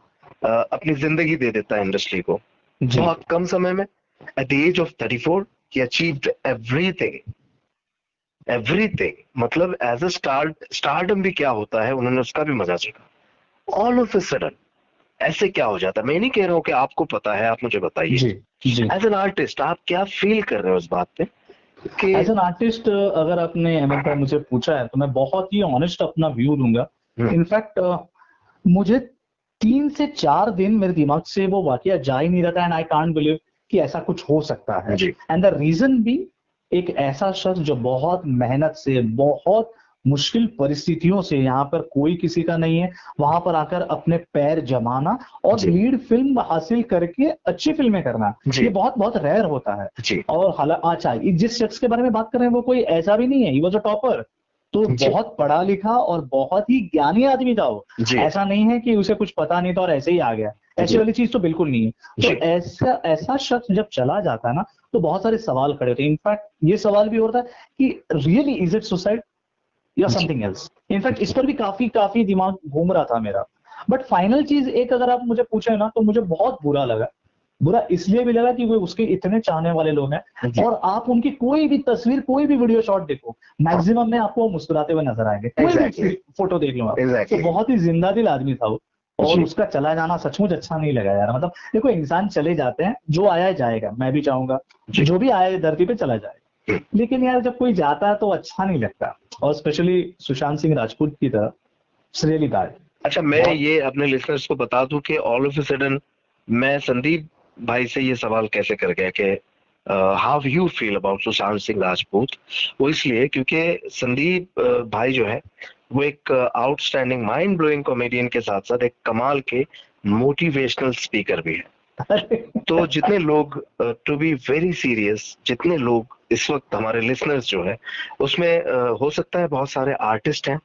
अपनी जिंदगी दे देता है इंडस्ट्री को जी बहुत कम समय में। At the age of 34 he achieved everything, everything. मतलब एज अ स्टारडम भी क्या होता है उन्होंने उसका भी मजा चखा। ऑल ऑफ ए सडन ऐसे क्या हो जाता है, मैं नहीं कह रहा हूं कि आपको पता है, आप मुझे बताइए जी जी एज एन आर्टिस्ट आप क्या फील कर रहे हो इस बात पे कि एज एन आर्टिस्ट, अगर आपने अहमद भाई मुझे पूछा है तो मैं बहुत ही ऑनेस्ट अपना व्यू दूंगा। हम्म, इनफैक्ट मुझे 3 से 4 दिन मेरे दिमाग से वो वाकया जा ही नहीं रहा था, एंड आई कांट बिलीव कि ऐसा कुछ हो सकता है। जी एंड द रीजन भी, एक ऐसा शख्स जो बहुत मेहनत से, बहुत मुश्किल परिस्थितियों से, यहाँ पर कोई किसी का नहीं है, वहां पर आकर अपने पैर जमाना और जी लीड फिल्म हासिल करके अच्छी फिल्में करना, जी ये बहुत बहुत रेयर होता है। जी और हालांकि अच्छा, जिस शख्स के बारे में बात कर रहे हैं वो कोई ऐसा भी नहीं है, ही वॉज अ टॉपर, तो जी बहुत पढ़ा लिखा और बहुत ही ज्ञानी आदमी था वो। जी ऐसा नहीं है कि उसे कुछ पता नहीं था और ऐसे ही आ गया, ऐसी जी वाली चीज तो बिल्कुल नहीं है। तो जी ऐसा ऐसा शख्स जब चला जाता है ना, तो बहुत सारे सवाल खड़े होते हैं। इनफैक्ट ये सवाल भी होता है कि रियली इज इट सुसाइड या जी समथिंग एल्स। इनफैक्ट इस पर भी काफी काफी दिमाग घूम रहा था मेरा। बट फाइनल चीज एक अगर आप मुझे पूछे ना, तो मुझे बहुत बुरा लगा। बुरा इसलिए भी लगा कि वो उसके इतने चाहने वाले लोग हैं, जी और आप उनकी कोई भी तस्वीर, कोई भी वीडियो शॉट देखो, मैक्सिमम में आपको वो मुस्कुराते हुए नजर आएंगे, कोई भी एग्जैक्टली फोटो देख लो आप। तो एग्जैक्टली बहुत ही जिंदा दिल आदमी था वो। और जी उसका चला जाना सचमुच अच्छा नहीं लगा यार। मतलब देखो, इंसान चले जाते हैं, जो आया जाएगा, मैं भी चाहूंगा जी। जो भी आया धरती पे चला जाएगा, हम्म, लेकिन यार जब कोई जाता है तो अच्छा नहीं लगता, और स्पेशली सुशांत सिंह राजपूत की तरह, इट्स रियली बैड। अच्छा, मैं बहुत। ये अपने लिसनर्स को बता दूं कि ऑल ऑफ ए सडन मैं संदीप भाई से ये सवाल कैसे कर गया कि how you feel about Sushant Singh Rajput. वो इसलिए क्योंकि संदीप भाई जो है वो एक आउटस्टैंडिंग माइंड ब्लोइंग कॉमेडियन के साथ साथ एक कमाल के मोटिवेशनल स्पीकर भी है। तो जितने लोग, टू बी वेरी सीरियस, जितने लोग इस वक्त हमारे लिसनर्स जो है उसमें हो सकता है बहुत सारे आर्टिस्ट हैं,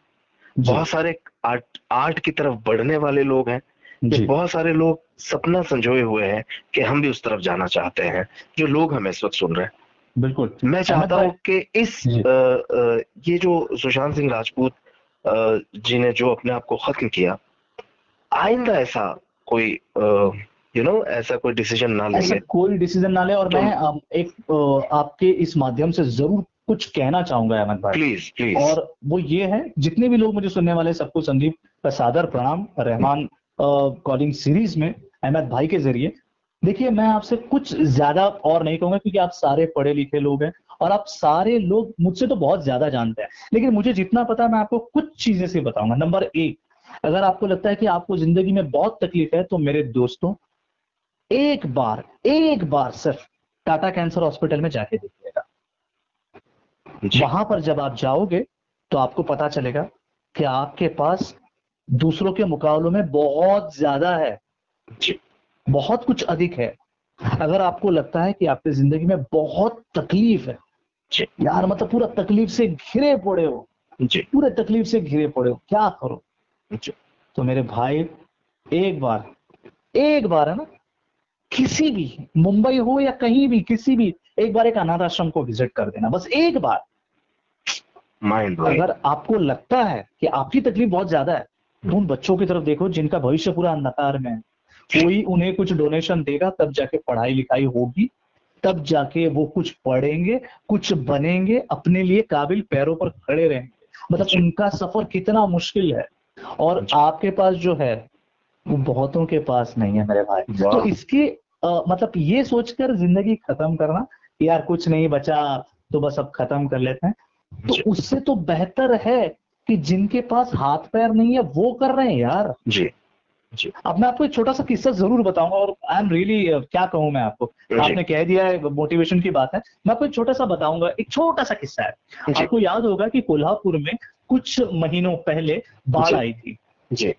जी बहुत सारे आर्ट आर्ट की तरफ बढ़ने वाले लोग हैं, ये जी बहुत सारे लोग सपना संजोए हुए हैं कि हम भी उस तरफ जाना चाहते हैं, जो लोग हमें इस वक्त सुन रहे हैं। बिल्कुल। मैं अहमद चाहता भाई। हूं कि इस जी। ये जो सुशांत सिंह राजपूत जी ने जो अपने आप को खत्म किया, आइंदा ऐसा कोई ऐसा कोई डिसीजन ना ऐसा लेंगे। कोई डिसीजन ना ले, और तो मैं एक आपके इस माध्यम से जरूर कुछ कहना चाहूंगा अहमद भाई। Please please. और वो ये है, जितने भी लोग मुझे सुनने वाले सबको संदीप का सादर प्रणाम, रहमान कॉलिंग सीरीज में अहमद भाई के जरिए। देखिए, मैं आपसे कुछ ज्यादा और नहीं कहूंगा, क्योंकि आप सारे पढ़े लिखे लोग हैं, और आप सारे लोग मुझसे तो बहुत ज्यादा जानते हैं, लेकिन मुझे जितना पता है मैं आपको कुछ चीजें से बताऊंगा। नंबर एक, अगर आपको लगता है कि आपको जिंदगी में बहुत तकलीफ है, तो मेरे दोस्तों, एक बार सिर्फ टाटा कैंसर हॉस्पिटल में जाके देखिएगा। जी वहां पर जब आप जाओगे तो आपको पता चलेगा कि आपके पास दूसरों के मुकाबलों में बहुत ज्यादा है, जी बहुत कुछ अधिक है। अगर आपको लगता है कि आपकी जिंदगी में बहुत तकलीफ है जी यार, मतलब पूरा तकलीफ से घिरे पड़े हो, जी पूरे तकलीफ से घिरे पड़े हो, क्या करो? जी तो मेरे भाई, एक बार है ना, किसी भी, मुंबई हो या कहीं भी, किसी भी, एक बार एक अनाथ आश्रम को विजिट कर देना, बस एक बार। Mind blowing. अगर आपको लगता है कि आपकी तकलीफ बहुत ज्यादा है, तो उन बच्चों की तरफ देखो जिनका भविष्य पूरा अंधकार में है। कोई उन्हें कुछ डोनेशन देगा, तब जाके पढ़ाई लिखाई होगी, तब जाके वो कुछ पढ़ेंगे, कुछ बनेंगे, अपने लिए काबिल पैरों पर खड़े रहेंगे। मतलब जी उनका सफर कितना मुश्किल है, और जी। आपके पास जो है वो बहुतों के पास नहीं है मेरे भाई। तो वाह। इसके मतलब ये सोचकर जिंदगी खत्म करना, यार कुछ नहीं बचा तो बस अब खत्म कर लेते हैं, तो जी उससे तो बेहतर है कि जिनके पास हाथ पैर नहीं है वो कर रहे हैं यार। जी जी अब मैं आपको एक छोटा सा किस्सा जरूर बताऊंगा, और आई एम रियली, क्या कहूं मैं आपको, जी आपने कह दिया है मोटिवेशन की बात है, मैं आपको एक छोटा सा बताऊंगा। एक छोटा सा किस्सा है। जी आपको याद होगा कि कोल्हापुर में कुछ महीनों पहले बाढ़ जी आई थी, जी जी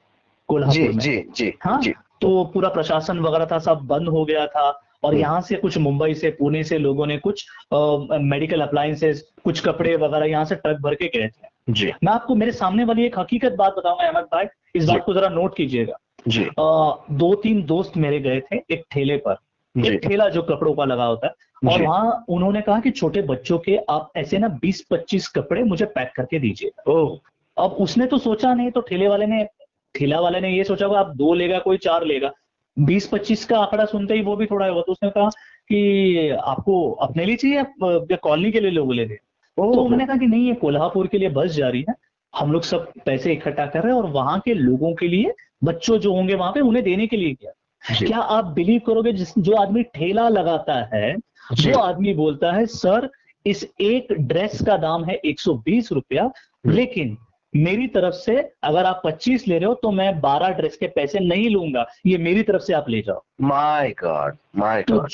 कोल्हापुर में। जी जी हाँ, जी तो पूरा प्रशासन वगैरह था, सब बंद हो गया था, और हम्म, यहाँ से कुछ मुंबई से, पुणे से लोगों ने कुछ मेडिकल अप्लायंसेस, कुछ कपड़े वगैरह यहाँ से ट्रक भर के गए थे। जी मैं आपको मेरे सामने वाली एक हकीकत बात बताऊंगा अहमद भाई, इस जी बात को जरा नोट कीजिएगा। जी 2-3 दोस्त मेरे गए थे एक ठेले पर, जी एक ठेला जो कपड़ों का लगा होता है, और जी। वहां उन्होंने कहा कि छोटे बच्चों के आप ऐसे ना 20-25 कपड़े मुझे पैक करके दीजिए। ओह। अब उसने तो सोचा नहीं, तो ठेला वाले ने ये सोचा होगा आप 2 लेगा, कोई 4 लेगा। 20-25 का आंकड़ा सुनते ही वो भी थोड़ा हुआ, तो उसने कहा कि आपको अपने लिए चाहिए या कॉलोनी के लिए लोग ले रहे? तो ओह। उन्होंने कहा कि नहीं, ये कोल्हापुर के लिए बस जा रही है, हम लोग सब पैसे इकट्ठा कर रहे हैं, और वहां के लोगों के लिए, बच्चों जो होंगे वहां पे, उन्हें देने के लिए किया। जी क्या आप बिलीव करोगे, जो आदमी ठेला लगाता है, जी वो आदमी बोलता है सर, इस एक ड्रेस का दाम है 120 रुपया, हम्म, लेकिन मेरी तरफ से अगर आप 25 ले रहे हो तो मैं 12 ड्रेस के पैसे नहीं लूंगा, ये मेरी तरफ से आप ले जाओ। माय गॉड माय तो गॉड।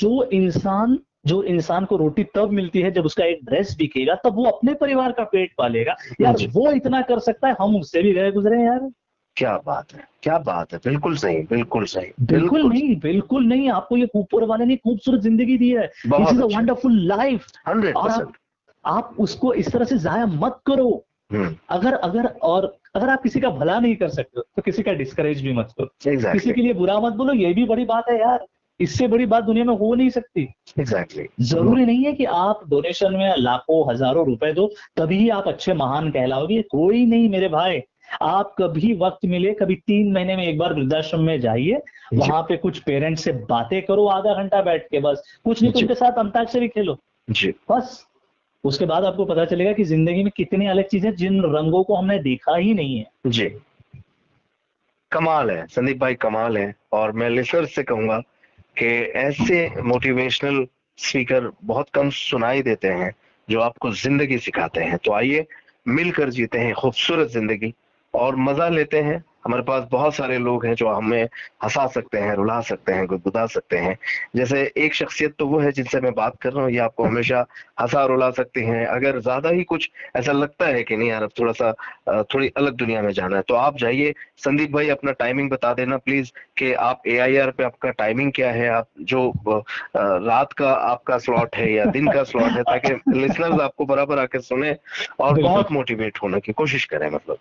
जो इंसान को रोटी तब मिलती है जब उसका एक ड्रेस बिकेगा, तब वो अपने परिवार का पेट पालेगा। यार जी, वो इतना कर सकता है, हम उससे भी गए गुजरे हैं यार। क्या बात है, क्या बात है, बिल्कुल सही, बिल्कुल सही, बिल्कुल बिल्कुल नहीं, बिल्कुल नहीं, आपको ये ऊपर वाले ने खूबसूरत जिंदगी दी है, दिस बहुत इज अ अच्छा। Wonderful life. हंड्रेड और परसेंट आप उसको इस तरह से जाया मत करो। हम्म। अगर आप किसी का भला नहीं कर सकते हो, तो किसी का डिस्करेज भी मत करो, किसी एग्जैक्टली के लिए बुरा मत बोलो, ये भी बड़ी बात है यार। इससे बड़ी बात दुनिया में हो नहीं सकती। एग्जैक्टली। जरूरी नहीं है कि आप डोनेशन में लाखों हजारों रुपए दो तभी आप अच्छे महान कहलाओगे, कोई नहीं मेरे भाई। आप कभी वक्त मिले, कभी 3 महीने में एक बार वृद्धाश्रम में जाइए, जी वहां पे कुछ पेरेंट्स से बातें करो आधा घंटा बैठ के, बस कुछ नहीं तो जी उनके साथ अंताक्षरी खेलो, जी बस। उसके बाद आपको पता चलेगा कि जिंदगी में कितनी अलग चीजें जिन रंगों को हमने देखा ही नहीं है। जी। कमाल है संदीप भाई, कमाल है। और मैं लिसनर्स से कहूंगा कि ऐसे मोटिवेशनल स्पीकर बहुत कम सुनाई देते हैं जो आपको जिंदगी सिखाते हैं। तो आइए मिलकर जीते हैं खूबसूरत जिंदगी और मजा लेते हैं। हमारे पास बहुत सारे लोग हैं जो हमें हंसा सकते हैं, रुला सकते हैं, गुदगुदा सकते हैं। जैसे एक शख्सियत तो वो है जिनसे मैं बात कर रहा हूँ, ये आपको हमेशा हंसा रुला सकती हैं। अगर ज्यादा ही कुछ ऐसा लगता है कि नहीं यार अब थोड़ा सा थोड़ी अलग दुनिया में जाना है, तो आप जाइए। संदीप भाई अपना टाइमिंग बता देना प्लीज कि आप एआईआर पे आपका टाइमिंग क्या है, आप जो रात का आपका स्लॉट है या दिन का स्लॉट है, ताकि लिसनर्स आपको बराबर आके सुने और बिल्कुल बहुत मोटिवेट होने की कोशिश करें मतलब।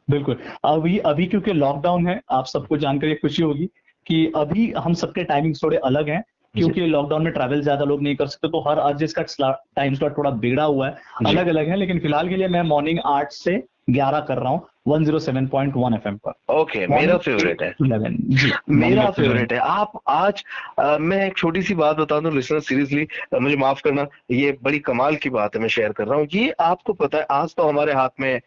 बिल्कुल। अभी अभी क्योंकि लॉकडाउन है, आप सबको जानकर ये खुशी होगी कि अभी हम सबके टाइमिंग्स थोड़े अलग हैं, जी क्योंकि लॉकडाउन में ट्रैवल ज्यादा लोग नहीं कर सकते, तो हर आरजेस का टाइम स्लॉट थोड़ा बिगड़ा हुआ है, जी। अलग अलग है। लेकिन फिलहाल के लिए मैं मॉर्निंग 8 से 11 कर रहा हूँ 107.1 एफएम पर। ओके, मेरा मॉर्निंग फेवरेट 8 है। to 11 जी, मॉर्निंग मेरा 8 to 11। फेवरेट है। आप आज मैं एक छोटी सी बात बता दूं लिसनर, सीरियसली मुझे माफ करना, ये बड़ी कमाल की बात है, मैं शेयर कर रहा हूँ। ये आपको पता है आज तो हमारे हाथ में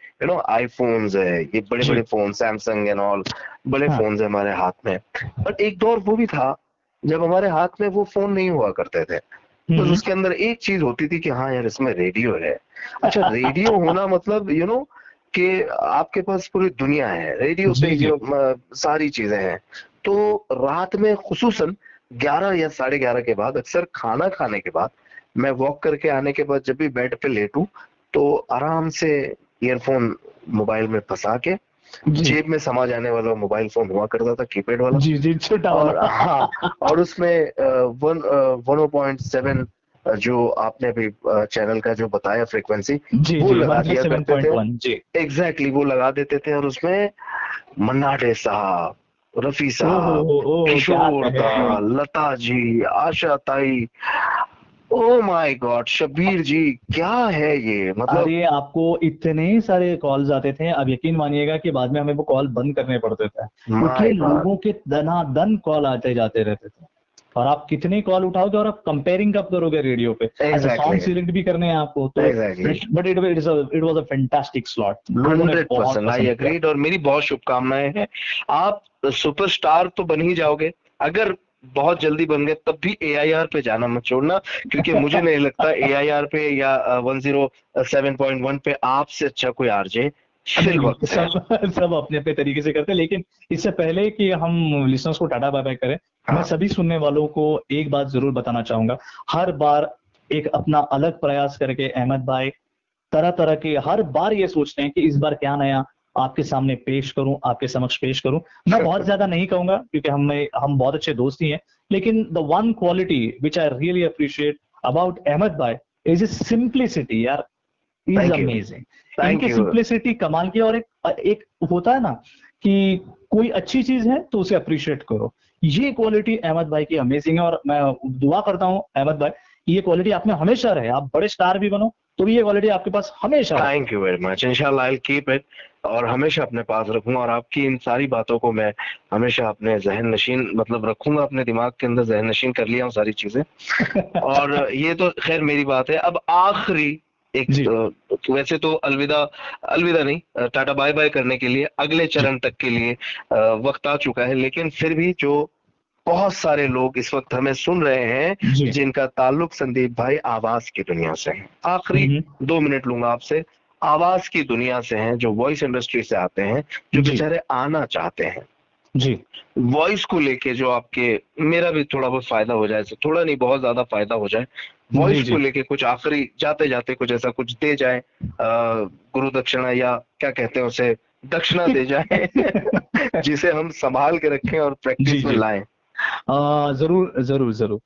आईफोन्स है, ये बड़े जी बड़े फोन, सैमसंग एंड ऑल, बड़े हाँ। फोन्स है हमारे हाथ में। बट एक दौर वो भी था जब हमारे हाथ में वो फोन नहीं हुआ करते थे। बस हम्म। उसके अंदर एक चीज होती थी कि हाँ यार इसमें रेडियो है। अच्छा, रेडियो होना मतलब कि आपके पास पूरी दुनिया है, रेडियो पे जी जी सारी चीजें हैं। तो रात में खुसूसन 11 या 11:30 के बाद, अक्सर खाना खाने के बाद, मैं वॉक करके आने के बाद जब भी बेड पे लेटूं, तो आराम से ईयरफोन मोबाइल में फंसा के, जी जेब में समा जाने वाला मोबाइल फोन हुआ करता था, कीपैड वाला। जी जी, छोटा और वाला। हाँ, और उसमें 1.7 जो आपने अभी चैनल का जो बताया फ्रीक्वेंसी, जी वो जी, लगा दिया करते थे। 107.1 जी। एग्जैक्टली वो लगा देते थे, और उसमें मन्ना डे साहब, रफी साहब, ओ क्या किशोर कहे। दा, लता जी, आशा ताई, ओ माय गॉड, शब्बीर जी, क्या है ये मतलब। अरे आपको इतने सारे कॉल्स आते थे, अब यकीन मानिएगा कि बाद में हमें वो कॉल बंद करने पड़ते थे, क्योंकि माय गॉड। लोगों के दनादन कॉल आते जाते रहते थे। और आप कितने कॉल उठाओगे और आप कंपेयरिंग कब करोगे रेडियो पे। अच्छा, एग्जैक्टली, सॉन्ग सिलेक्ट भी करने हैं आपको तो। Exactly. But it was a fantastic slot, लोगों ने बहुत 100% आई पसंद किया। एग्रीड, और मेरी बहुत शुभकामनाएं हैं। आप सुपरस्टार तो बन ही जाओगे, अगर बहुत जल्दी बन गए तब भी एआईआर पे जाना मत छोड़ना, क्योंकि मुझे नहीं लगता एआईआर पे या 107.1 पे आपसे अच्छा कोई आरजे फिल नहीं नहीं, वक्त है। सब सब अपने अपने तरीके से करते हैं। लेकिन इससे पहले कि हम लिसनर्स को टाटा बाय बाय करें, मैं हाँ सभी सुनने वालों को एक बात जरूर बताना चाहूंगा। हर बार एक अपना अलग प्रयास करके अहमद भाई तरह तरह के हर बार ये सोचते हैं कि इस बार क्या नया आपके सामने पेश करूं, आपके समक्ष पेश करूं। मैं बहुत ज्यादा नहीं कहूंगा क्योंकि हम बहुत अच्छे दोस्त ही हैं, लेकिन the one quality which I really appreciate about Ahmed भाई इज सिंप्लिसिटी यार, is thank you, amazing. Thank इनकी यू। सिंप्लिसिटी कमाल की है। और एक होता है ना कि कोई अच्छी चीज है तो उसे अप्रिशिएट करो, ये क्वालिटी अहमद भाई की अमेजिंग है। और मैं दुआ करता हूँ अहमद भाई, ये क्वालिटी आप में हमेशा रहे, आप बड़े स्टार भी बनो तो भी ये क्वालिटी आपके पास हमेशा रहे। थैंक यू वेरी मच, इंशाल्लाह आई विल कीप इट, और हमेशा अपने पास रखूंगा। और आपकी इन सारी बातों को मैं हमेशा अपने जहन नशीन मतलब रखूंगा, अपने दिमाग के अंदर जहन नशीन कर लिया हूँ सारी चीजें। और ये तो खैर मेरी बात है। अब आखिरी एक जी वैसे तो अलविदा, अलविदा नहीं, टाटा बाय बाय करने के लिए अगले जी चरण तक के लिए वक्त आ चुका है, लेकिन फिर भी जो बहुत सारे लोग इस वक्त हमें सुन रहे हैं जी। जिनका ताल्लुक संदीप भाई आवाज की दुनिया से है, आखिरी हम्म, 2 मिनट लूंगा आपसे, आवाज की दुनिया से हैं, जो वॉइस इंडस्ट्री से आते हैं, जो जी बेचारे आना चाहते हैं जी वॉइस को लेके, जो आपके, मेरा भी थोड़ा बहुत फायदा हो जाए, थोड़ा नहीं बहुत ज्यादा फायदा हो जाए, जी वॉइस को जी। लेके कुछ आखिरी जाते जाते कुछ ऐसा कुछ दे जाए, गुरु दक्षिणा या क्या कहते हैं उसे, दक्षिणा दे जाए जिसे हम संभाल के रखें और जी प्रैक्टिस में जी, लाएं। जरूर जरूर जरूर।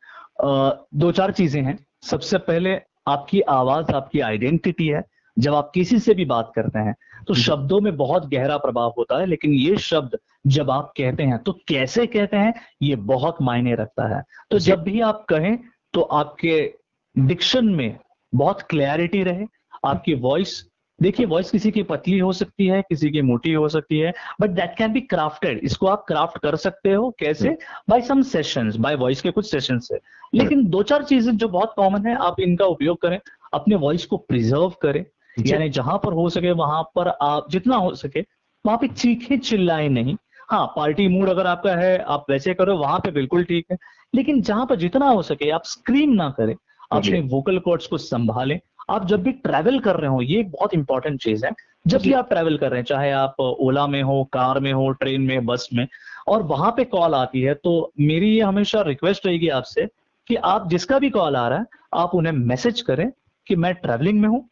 दो चार चीजें हैं। सबसे पहले, आपकी आवाज आपकी आइडेंटिटी है। जब आप किसी से भी बात करते हैं तो जी शब्दों में बहुत गहरा प्रभाव होता है, लेकिन ये शब्द जब आप कहते हैं तो कैसे कहते हैं ये बहुत मायने रखता है। तो जी जब भी आप कहें तो आपके डिक्शन में बहुत क्लैरिटी रहे, आपकी वॉइस, देखिए वॉइस किसी की पतली हो सकती है, किसी की मोटी हो सकती है, but that can be crafted. इसको आप क्राफ्ट कर सकते हो कैसे? By some sessions, by voice के कुछ सेशंस से। लेकिन दो चार चीजें जो बहुत कॉमन है, आप इनका उपयोग करें, अपने वॉइस को प्रिजर्व करें। जी यानी जहां पर हो सके वहां पर आप जितना हो सके वहां पे चीखें चिल्लाएं नहीं, हाँ, पार्टी मूड अगर आपका है, आप वैसे करो, वहां पे बिल्कुल ठीक है। लेकिन जहां पर जितना हो सके आप स्क्रीम ना करें, जी अपने वोकल कॉर्ड्स को संभालें। आप जब भी ट्रैवल कर रहे हो, ये एक बहुत इंपॉर्टेंट चीज है, जब भी जी आप ट्रैवल कर रहे हैं, चाहे आप ओला में हो, कार में हो, ट्रेन में, बस में, और वहां पे कॉल आती है, तो मेरी ये हमेशा रिक्वेस्ट रहेगी आपसे कि आप जिसका भी कॉल आ रहा है, आप उन्हें मैसेज करें कि मैं ट्रैवलिंग में हूँ,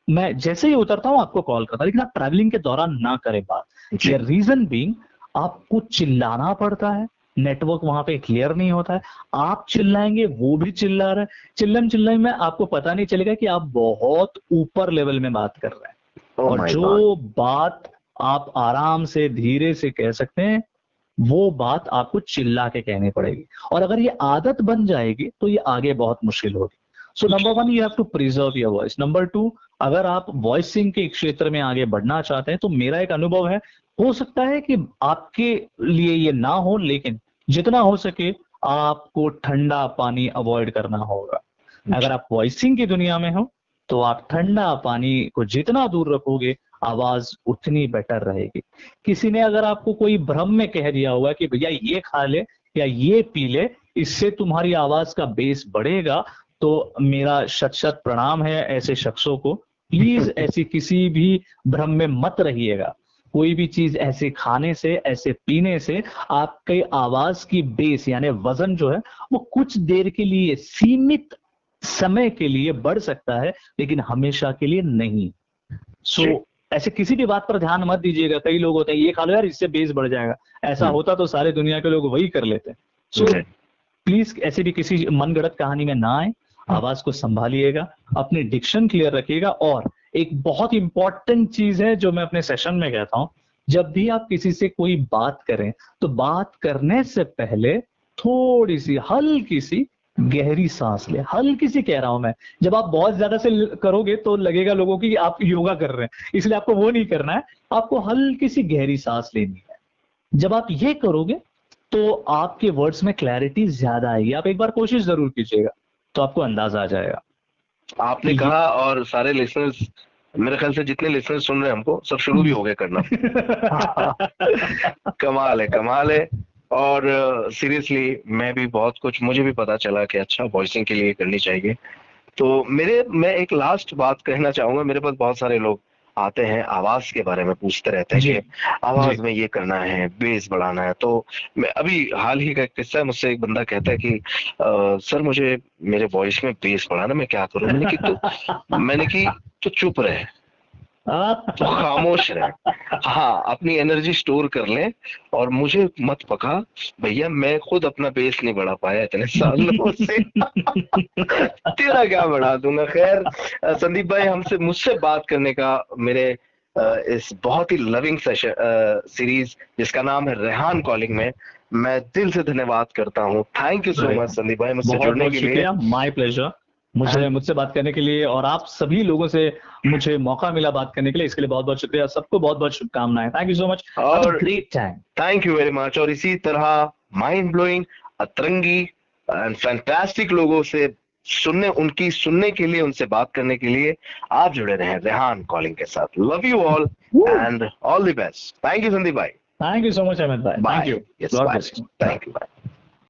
मैं जैसे ही उतरता हूँ आपको कॉल करता हूं, लेकिन आप ट्रैवलिंग के दौरान ना करें बात। जी ये रीजन बीइंग, आपको चिल्लाना पड़ता है, नेटवर्क वहां पे क्लियर नहीं होता है, आप चिल्लाएंगे, वो भी चिल्ला रहा है, चिल्लम चिल्लाई में आपको पता नहीं चलेगा कि आप बहुत ऊपर लेवल में बात कर रहे हैं। ओह और माय गॉड। जो बात आप आराम से धीरे से कह सकते हैं, वो बात आपको चिल्ला के कहनी पड़ेगी। और अगर ये आदत बन जाएगी तो ये आगे बहुत मुश्किल होगी। So number one, you have to preserve your voice. Number two, अगर आप वॉइसिंग के क्षेत्र में आगे बढ़ना चाहते हैं, तो मेरा एक अनुभव है, हो सकता है कि आपके लिए ये ना हो, लेकिन जितना हो सके आपको ठंडा पानी अवॉइड करना होगा। अगर आप वॉइसिंग की दुनिया में हो, तो आप ठंडा पानी को जितना दूर रखोगे, आवाज उतनी बेटर रहेगी। किसी ने अगर आपको कोई भ्रम में कह दिया होगा कि भैया ये खा ले या ये पी ले, इससे तुम्हारी आवाज का बेस बढ़ेगा, तो मेरा शत शत प्रणाम है ऐसे शख्सों को। प्लीज ऐसी किसी भी भ्रम में मत रहिएगा। कोई भी चीज ऐसे खाने से, ऐसे पीने से आपके आवाज की बेस यानी वजन जो है, वो कुछ देर के लिए, सीमित समय के लिए बढ़ सकता है, लेकिन हमेशा के लिए नहीं। सो जी ऐसे किसी भी बात पर ध्यान मत दीजिएगा। कई लोग होते हैं, ये खा लो यार, इससे बेस बढ़ जाएगा। ऐसा हम्म, होता तो सारे दुनिया के लोग वही कर लेते हैं। सो जी प्लीज ऐसी भी किसी मनगढ़ंत कहानी में ना आए। आवाज को संभालिएगा, अपनी डिक्शन क्लियर रखिएगा। और एक बहुत इंपॉर्टेंट चीज है जो मैं अपने सेशन में कहता हूं, जब भी आप किसी से कोई बात करें, तो बात करने से पहले थोड़ी सी हल्की सी गहरी सांस ले। हल्की सी कह रहा हूं मैं, जब आप बहुत ज्यादा से करोगे तो लगेगा लोगों की आप योगा कर रहे हैं, इसलिए आपको वो नहीं करना है। आपको हल्की सी गहरी सांस लेनी है। जब आप ये करोगे, तो आपके वर्ड्स में क्लैरिटी ज्यादा आएगी। आप एक बार कोशिश जरूर कीजिएगा, तो आपको अंदाजा आ जाएगा आपने कि ये कहा, और सारे लिसनर्स, मेरे ख्याल से जितने लिसनर्स सुन रहे हैं हमको, सब शुरू भी हो गए करना। कमाल है, कमाल है। और सीरियसली मैं भी बहुत कुछ, मुझे भी पता चला कि अच्छा वॉइसिंग के लिए करनी चाहिए। तो मैं एक लास्ट बात कहना चाहूंगा। मेरे पास बहुत सारे लोग आते हैं, आवाज के बारे में पूछते रहते हैं जी कि आवाज जी में ये करना है, बेस बढ़ाना है। तो मैं अभी हाल ही का एक किस्सा है, मुझसे एक बंदा कहता है कि सर मुझे मेरे वॉइस में बेस बढ़ाना, मैं क्या करूं? मैंने कि तो चुप रहे, तो खामोश रहे, हाँ अपनी एनर्जी स्टोर कर लें, और मुझे मत पका भैया, मैं खुद अपना बेस नहीं बढ़ा पाया इतने सालों से। तेरा क्या बढ़ा दूंगा। खैर संदीप भाई, हमसे मुझसे बात करने का, मेरे इस बहुत ही लविंग सेशन सीरीज जिसका नाम है रेहान कॉलिंग में, मैं दिल से धन्यवाद करता हूँ। थैंक यू सो अरे, मच संदीप भाई मुझसे बहुत जुड़ने बहुत के लिए। शुक्रिया, माय प्लेजर। मुझसे बात करने के लिए, और आप सभी लोगों से मुझे मौका मिला बात करने के लिए, इसके लिए बहुत बहुत शुक्रिया। सबको बहुत बहुत शुभकामनाएं। Thank you so much. Have a और great time. Thank you very much. और इसी तरह माइंड ब्लोइंग, अतरंगी एंड फैंटास्टिक लोगों से सुनने के लिए, उनसे बात करने के लिए आप जुड़े रहें रेहान कॉलिंग के साथ। Love you all and all the best. Thank you Sandeep भाई। Thank you so much Amit भाई, thank bye. You. Yes God bye. Bless you. Thank you. Bye.